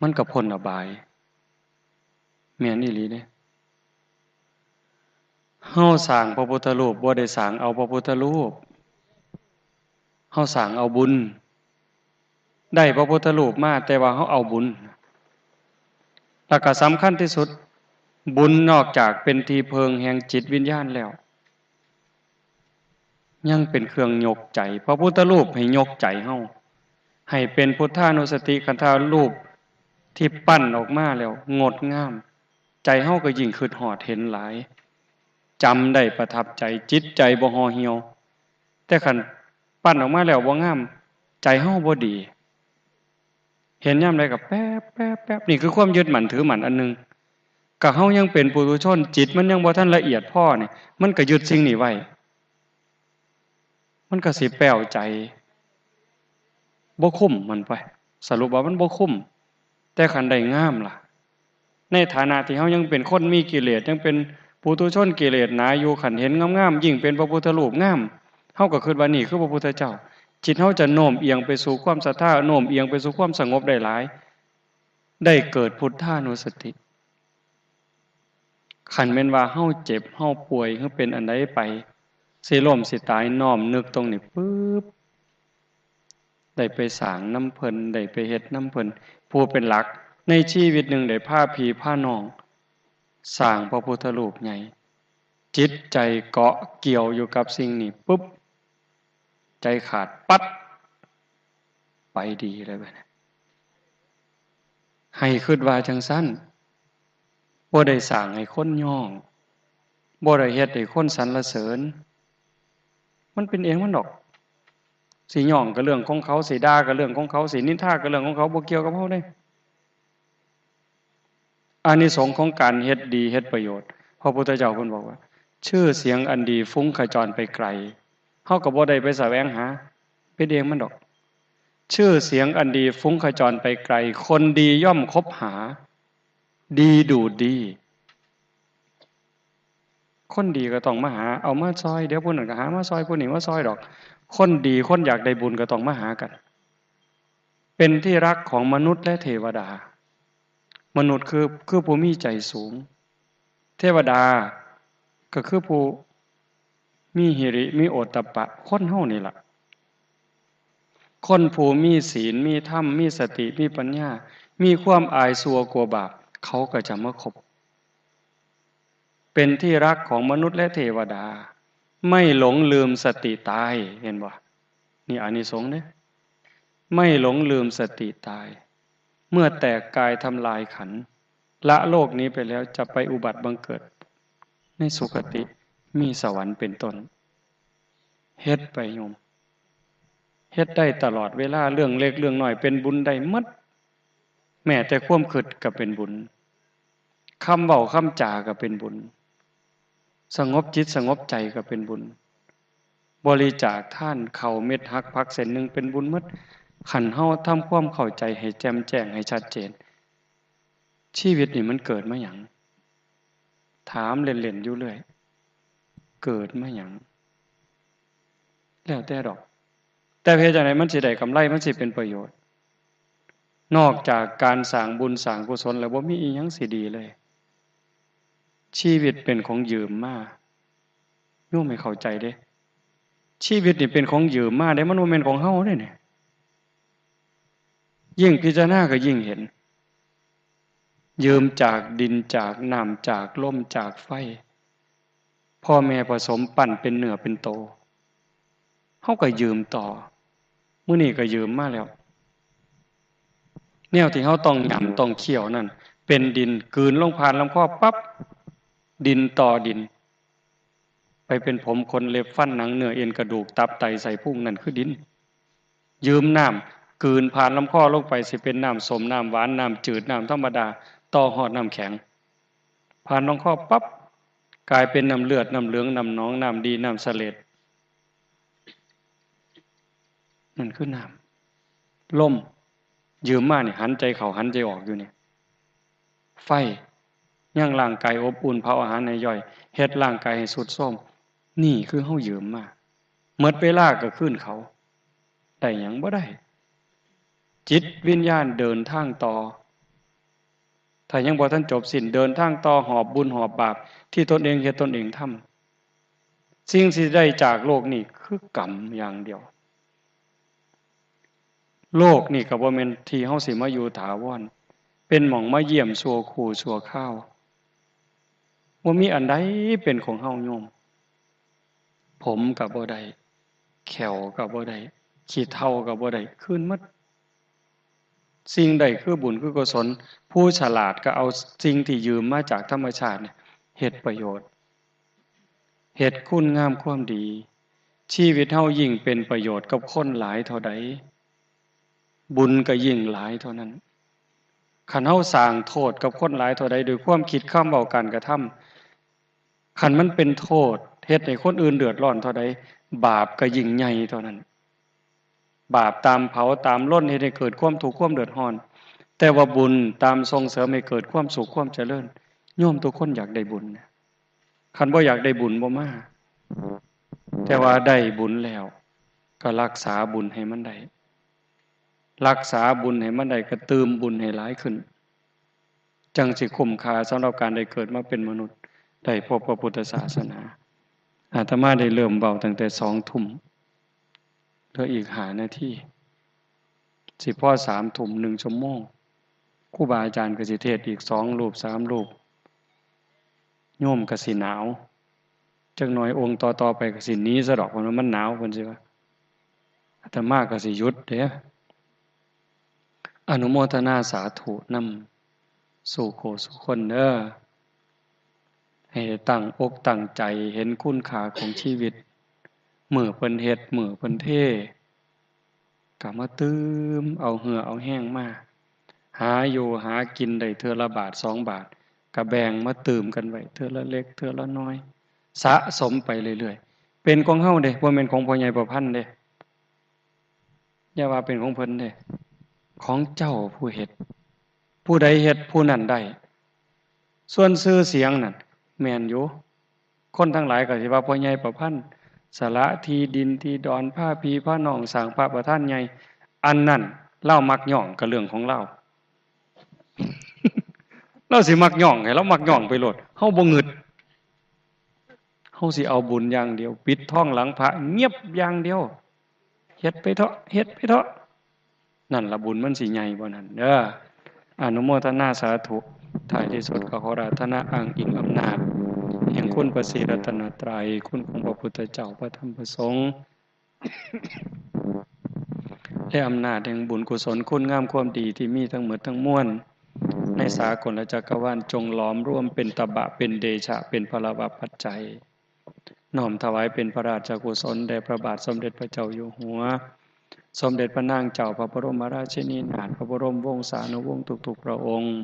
มันก็พ้นอบายแม่นอีหลีเด้เฮาสร้างพระพุทธรูปบ่ได้สร้างเอาพระพุทธรูปเฮาสร้างเอาบุญได้พระพุทธรูปมาแต่ว่าเฮาเอาบุญแล้วก็สำคัญที่สุดบุญนอกจากเป็นที่เพิงแห่งจิตวิญญาณแล้วยังเป็นเครื่องยกใจพระพุทธรูปให้ยกใจเฮาให้เป็นพุทธานุสติคันธารูปที่ปั้นออกมาแล้วงดงามใจเฮาก็ยิ่งคิดฮอดเห็นหลายจำได้ประทับใจจิตใจบ่ห่อเหี่ยวแต่คันปั้นออกมาแล้วบ่งามใจเฮาบ่ดีเห็นยามใดก็แป๊บๆนี่คือความยึดมั่นถือมั่นอันนึงก็เฮายังเป็นปุถุชนจิตมันยังบ่ทันละเอียดพอนี่มันก็ยึดสิ่งนี้ไว้มันก็สิแป้วใจบ่คุ้มมันไปสรุปว่ามันบ่คุ้มแต่คันได้งามล่ะในฐานะที่เฮายังเป็นคนมีกิเลสยังเป็นปุถุชนกิเลสหนาอยู่คันเห็นงามๆยิ่งเป็นพระพุทธรูปงามเฮาก็คิดว่านี่คือพระพุทธเจ้าจิตเฮาจะโน้มเอียงไปสู่ความศรัทธาโน้มเอียงไปสู่ความสงบได้หลายได้เกิดพุทธานุสติ ขันแม่นว่าเฮาเจ็บเฮาป่วยเฮาเป็นอันใดไปสิล้มสิตายน้อมนึกตรงนี้ปึ๊บได้ไปสร้างน้ำเพิ่นได้ไปเฮ็ดน้ำเพิ่นผู้เป็นหลักในชีวิตหนึ่งได้พาพี่พาน้องสร้างพระพุทธรูปใหญ่จิตใจเกาะเกี่ยวอยู่กับสิ่งนี้ปุ๊บใจขาดปัดไปดีเลยบัดนี้ให้คิดว่าจังซั่นบ่ได้สร้างให้คนย่องบ่ได้เฮ็ดให้คนสรรเสริญมันเป็นเองมันดอกสิย่องก็เรื่องของเขาสิด่าก็เรื่องของเขาสินินทาก็เรื่องของเขาบ่เกี่ยวกับเฮาเด้อานิสงส์ของการเฮ็ดดีเฮ็ดประโยชน์พระพุทธเจ้าเพิ่นบอกว่าชื่อเสียงอันดีฟุ้งขจรไปไกลเฮาก็บ่ได้ไปแสวงหาเป็นเองมันดอกชื่อเสียงอันดีฟุ้งขจรไปไกลคนดีย่อมคบหาดีดูดีคนดีก็ต้องมาหาเอามาซอยเดี๋ยวผู้นั้นก็หามาซอยผู้นี้มาซอยดอกคนดีคนอยากได้บุญก็ต้องมาหากันเป็นที่รักของมนุษย์และเทวดามนุษย์คือผู้มีใจสูงเทวดาก็คือผู้มีหิริมีโอตตัปปะคนเฮานี่ล่ะคนผู้มีศีลมีธรรมมีสติมีปัญญามีความอายสัวกลัวบาปเขาก็จะมาคบเป็นที่รักของมนุษย์และเทวดาไม่หลงลืมสติตายเห็นบ่นี่อานิสงส์เด้ไม่หลงลืมสติตายเมื่อแตกกายทำลายขันธ์ละโลกนี้ไปแล้วจะไปอุบัติบังเกิดในสุคติมีสวรรค์เป็นต้นเฮ็ดไปโยมเฮ็ดได้ตลอดเวลาเรื่องเล็กเรื่องน้อยเป็นบุญได้หมดแม้แต่ความคิดก็เป็นบุญคำเว้าคำจาก็เป็นบุญสงบจิตสงบใจก็เป็นบุญบริจาคทานข้าวเม็ดฮักพักเส้นหนึ่งเป็นบุญหมดขันเฮาทำความเข้าใจให้แจ่มแจ้งให้ชัดเจนชีวิตนี่มันเกิดมาหยังถามเล่นๆอยู่เรื่อยเกิดมาหยังแล้วแต่ดอกแต่เพราะจังได๋มันสิได้กำไรมันสิเป็นประโยชน์นอกจากการสร้างบุญสร้างกุศลแล้วบ่มีอีหยังสิดีเลยชีวิตเป็นของยืมมาโยมไม่เข้าใจเด้ชีวิตนี่เป็นของยืมมาเด้มันบ่แม่นของเฮาเด้เนี่ยยิ่งพิจารณาก็ยิ่งเห็นยืมจากดินจากน้ำจากลมจากไฟพ่อแม่ผสมปั้นเป็นเนื้อเป็นโตเฮาก็ยืมต่อมื้อนี้ก็ยืมมาแล้วแนวที่เฮาต้องหยำต้องเคี่ยวนั่นเป็นดินกลืนลงผ่านลำคอปั๊บดินต่อดินไปเป็นผมขนเล็บฟันหนังเนื้อเอ็นกระดูกตับไตไส้พุงนั่นคือดินยืมน้ำกลืนผ่านลำคอลงไปสิเป็นน้ำส้มน้ำหวานน้ำจืดน้ำธรรมดาต่อหอดน้ำแข็งผ่านลำคอปั๊บกลายเป็นน้ำเลือดน้ำเหลืองน้ำหนองน้ำดีน้ำเสลดนั่นคือน้ำลมยืมมาเนี่ยหันใจเข้าหันใจออกอยู่เนี่ยไฟย่างร่างกายอบอุ่นเผาอาหารในย่อยเฮ็ดร่างกายให้สุดโทรมนี่คือเฮายืมมาหมดเวลาก็ขึ้นเขาได้หยังบ่ได้จิตวิญญาณเดินทางต่อถ้ายังบ่ทันจบสิ้นเดินทางต่อหอบบุญหอบบาปที่ตนเองเฮ็ดตนเองทำสิ่งที่ได้จากโลกนี้คือกรรมอย่างเดียวโลกนี่ก็บ่แม่นที่เฮาสิมาอยู่ถาวรเป็นหม่องมาเยี่ยมชั่วคู่ชั่วคราวบ่มีอันใดเป็นของเฮาโยมผมก็บ่ได้แขวก็บ่ได้ขี้เถ้าก็บ่ได้คืนหมดสิ่งใดคือบุญคือกุศลผู้ฉลาดก็เอาสิ่งที่ยืมมาจากธรรมชาติเนี่ยเฮ็ดประโยชน์เฮ็ดคุณงามความดีชีวิตเฮายิ่งเป็นประโยชน์กับคนหลายเท่าใดบุญก็ยิ่งหลายเท่านั้นคันเฮาสร้างโทษกับคนหลายเท่าใดโดยความคิดคำเว้าการกระทำคันมันเป็นโทษเฮ็ดให้คนอื่นเดือดร้อนเท่าใดบาปก็ยิ่งใหญ่เท่านั้นบาปตามเผาตามล้นให้ได้เกิดความทุกข์ความเดือดร้อนแต่ว่าบุญตามส่งเสริมให้เกิดความสุขความเจริญโยมทุกคนอยากได้บุญคันบ่อยากได้บุญบ่มาแต่ว่าได้บุญแล้วก็รักษาบุญให้มันได้รักษาบุญให้มันได้ก็เติมบุญให้หลายขึ้นจังสิคุ้มค่าสำหรับการได้เกิดมาเป็นมนุษย์ ได้พบพระพุทธศาสนาอาตมาได้เริ่มเบาตั้งแต่20:00 นเหลืออีก5 นาทีสิพ่อ3 ทุ่ม1 ชั่วโมงครูบาอาจารย์ก็สิเทศอีก2 รูป3 รูปโยมก็สิหนาวจักหน่อยองค์ต่อไปก็สิหนีซะดอกเพราะว่ามันหนาวเพิ่นสิว่าอาตมาก็สิหยุดเด้ออนุโมทนาสาธุนำสู่โคสุคนเด้อให้ตั้งอกตั้งใจเห็นคุณค่าของชีวิตมื้อเพิ่นเฮ็ดมื้อเพิ่นเทก็มาตื้มเอาเหือเอาแห้งมาหาอยู่หากินได้เทื่อละบาท2 บาทก็แบ่งมาตื่มกันไว้เทื่อละเล็กเทื่อละน้อยสะสมไปเรื่อยๆเป็นของเฮาเด้บ่แม่นของพ่อใหญ่ประพันธ์เด้อย่าว่าเป็นของเพิ่นเด้ของเจ้าผู้เฮ็ดผู้ใดเฮ็ดผู้นั้นได้ส่วนชื่อเสียงนั่นแม่นอยู่คนทั้งหลายก็สิว่าพ่อใหญ่ประพันธ์สละที่ดินที่ดอนผ้าพี่ผ้าน้องสร้างพระประธานใหญ่อันนั้นเล่ามักย่องก็เรื่องของเล่า เราสิมักย่องให้เรามักย่องไปโลดเฮาบ่งึดเฮาสิเอาบุญอย่างเดียวปิดท้องหลังพระเงียบอย่างเดียวเฮ็ดไปเถาะเฮ็ดไปเถาะนั่นละบุญมันสิใหญ่บ่นั่นเด้ออนุโมทนาสาธุท้ายที่สุดก็ขอราธนาอ้างอิงอำนาจแห่งคุณพระศรีรัตนตรัยคุณของพระพุทธเจ้าพระธรรมพระสงฆ์และอำนาจแห่งบุญกุศลคุณงามความดีที่มีทั้งหมดทั้งมวลในสากลจักรวาลจงหลอมร่วมเป็นตบะเป็นเดชะเป็นพลวะปัจจัยน้อมถวายเป็นพระราชกุศลแด่พระบาทสมเด็จพระเจ้าอยู่หัวสมเด็จพระนางเจ้าพระบรมราชินีนาถพระบรมวงศานุวงศ์ทุกๆพระองค์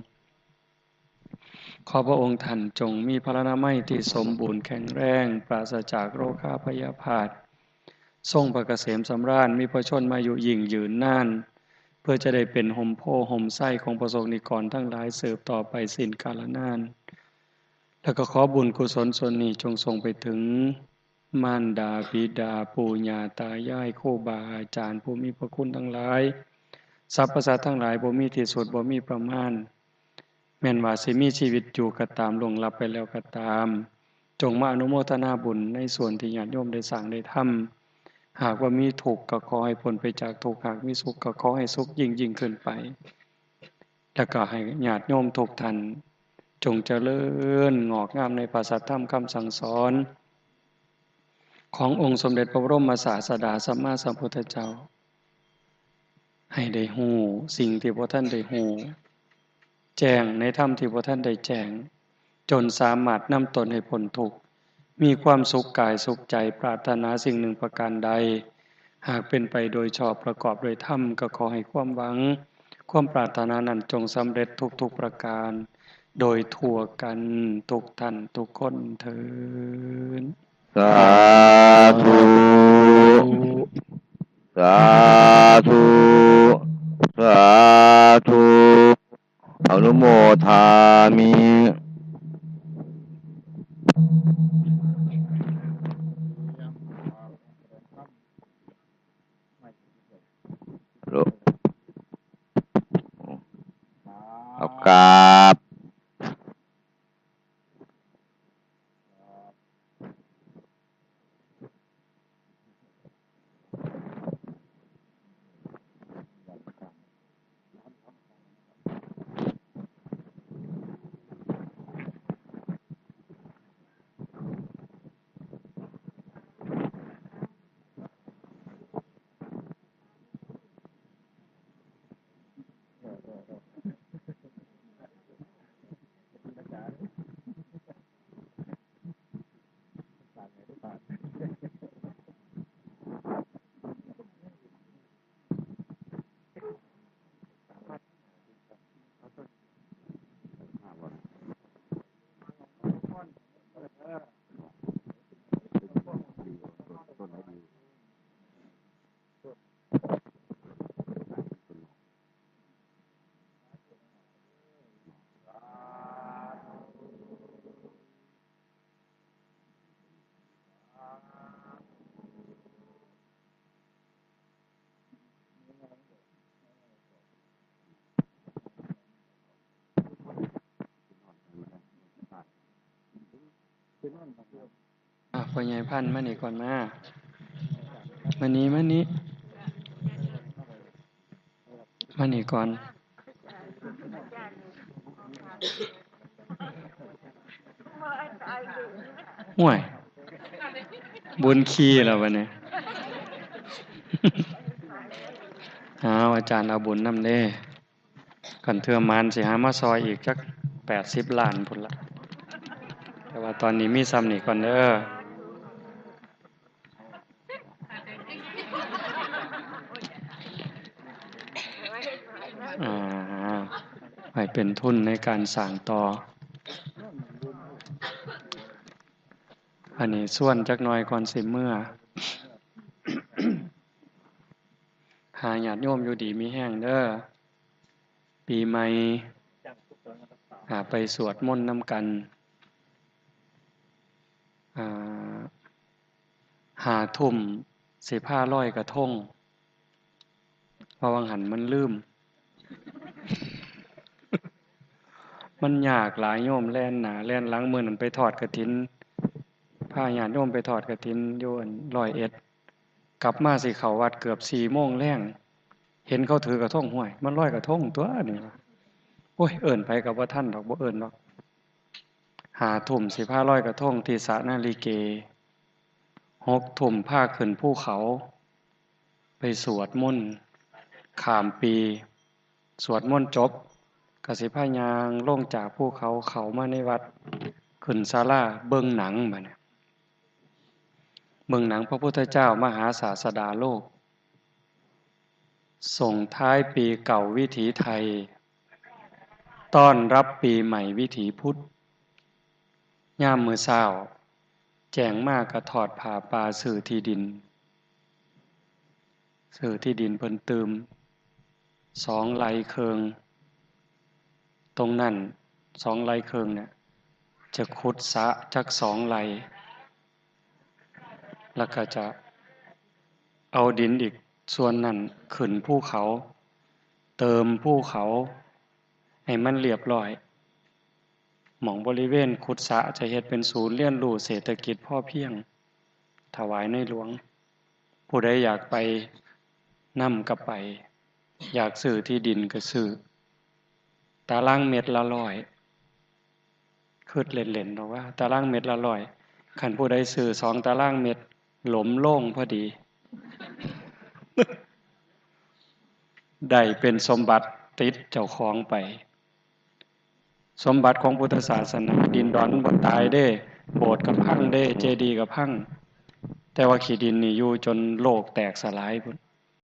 ขอพระองค์ท่านจงมีพระนามัยที่สมบูรณ์แข็งแรงปราศจากโรคาพยาพาธทรงพระเกษมสำราญมีพระชนมายุยิ่งยืนนานเพื่อจะได้เป็นห่มโพห่มไส้ของประสงค์นิกรทั้งหลายสืบต่อไปสิ้นกาลนานแล้วก็ขอบุญกุศลส่วนนี้จงส่งไปถึงมารดาบิดาปู่ย่าตายายครูบาอาจารย์ผู้มีพระคุณทั้งหลายสรรพสัตว์ทั้งหลายบ่มีที่สุดบ่มีประมาณแม่นว่าสิมีชีวิตอยู่ก็ตามล่วงลับไปแล้วก็ตามจงมาอนุโมทนาบุญในส่วนที่ญาติโยมได้สร้างได้ทำหากว่ามีทุกข์ก็ขอให้พ้นไปจากทุกข์หากมีสุขก็ขอให้สุขยิ่งขึ้นไปแล้วก็ให้ญาติโยมทุกท่านจงเจริญงอกงามในพระสัทธรรมคำสั่งสอนขององค์สมเด็จพระบรมศาสดาสัมมาสัมพุทธเจ้าให้ได้ฮู้สิ่งที่พระท่านได้ฮู้แจ้งในธรรมที่พระท่านได้แจ้งจนสามารถนำตนให้พ้นทุกข์มีความสุขกายสุขใจปรารถนาสิ่งหนึ่งประการใดหากเป็นไปโดยชอบประกอบโดยธรรมก็ขอให้ความหวังความปรารถนานั้นจงสำเร็จทุกๆประการโดยทั่วกันทุกท่านทุกคนเถิดสาธุสาธุสาธุอนุโมทามิเอากราบ พ่อใหญ่พันธุ์มานี่ก่อนมานี่มานี่ก่อนห่วยบุญขี้แล้ววะเนี่ยอาจารย์เอาบุญนำเด้กันเทื่อมานสิหามาซอยอีกจัก80 ล้านพุ่นละแต่ว่าตอนนี้มีซ้ำนี่ก่อนเด้อให้เป็นทุนในการสร้างต่ออันนี้ส่วนจักหน่อยก่อนสิเมื่อ หาญาติโยมอยู่ดีมีแห้งเด้อปีใหม่ไปสวดมนต์นำกัน5 ทุ่ม15 ลอยกระทงเพราะวังหันมันลืม มันยากหลายโยมแล่นหนาแล่นหลังมือนั่นไปทอดกฐินพาญาติโยมไปทอดกฐินอยู่101กลับมาสิเข้าวัดเกือบ4 โมงแลงเห็นเขาถือกระทงห้วยมันลอยกระทงตัวนี่โอ้ยเอิ้นไปกับว่าท่านดอกบ่เอิ้นดอก5 ทุ่ม15 ลอยกระทงที่สระนาลีเก6 ทุ่มพาขึ้นภูเขาไปสวดมนต์ข้ามปีสวดมนต์จบกสิพายางลงจากภูเขาเข้ามาในวัดขึ้นศาลาเบิ่งหนังบัดนี้เบิ่งหนังพระพุทธเจ้ามหาศาสดาโลกส่งท้ายปีเก่าวิถีไทยต้อนรับปีใหม่วิถีพุทธยามมื้อเช้าแจ้งมากกระถอดผ้าป่าซื้อที่ดินเพิ่นตืม2 ไร่ครึ่งตรงนั้น2 ไร่ครึ่งเนี่ยจะขุดสระจัก2 ไร่แล้วก็จะเอาดินอีกส่วนนั้นขึ้นภูเขาเติมภูเขาให้มันเรียบร้อยหม่องบริเวณขุดสระจะเฮ็ดเป็นศูนย์เรียนรู้เศรษฐกิจพอเพียงถวายในหลวงผู้ใดอยากไปนำก็ไปอยากซื้อที่ดินก็ซื้อตารางเมตรละ100คิดเล่นๆดอกว่าตารางเมตรละ100คันผู้ใดซื้อ2 ตารางเมตรหลมโล่งพอดี ได้เป็นสมบัติติดเจ้าของไปสมบัติของพุทธศาสนาดินดอนบ่ตายเด้โบสถ์ก็พังเด้เจดีย์ก็พังแต่ว่าขี้ดินนี่อยู่จนโลกแตกสลายพุ่น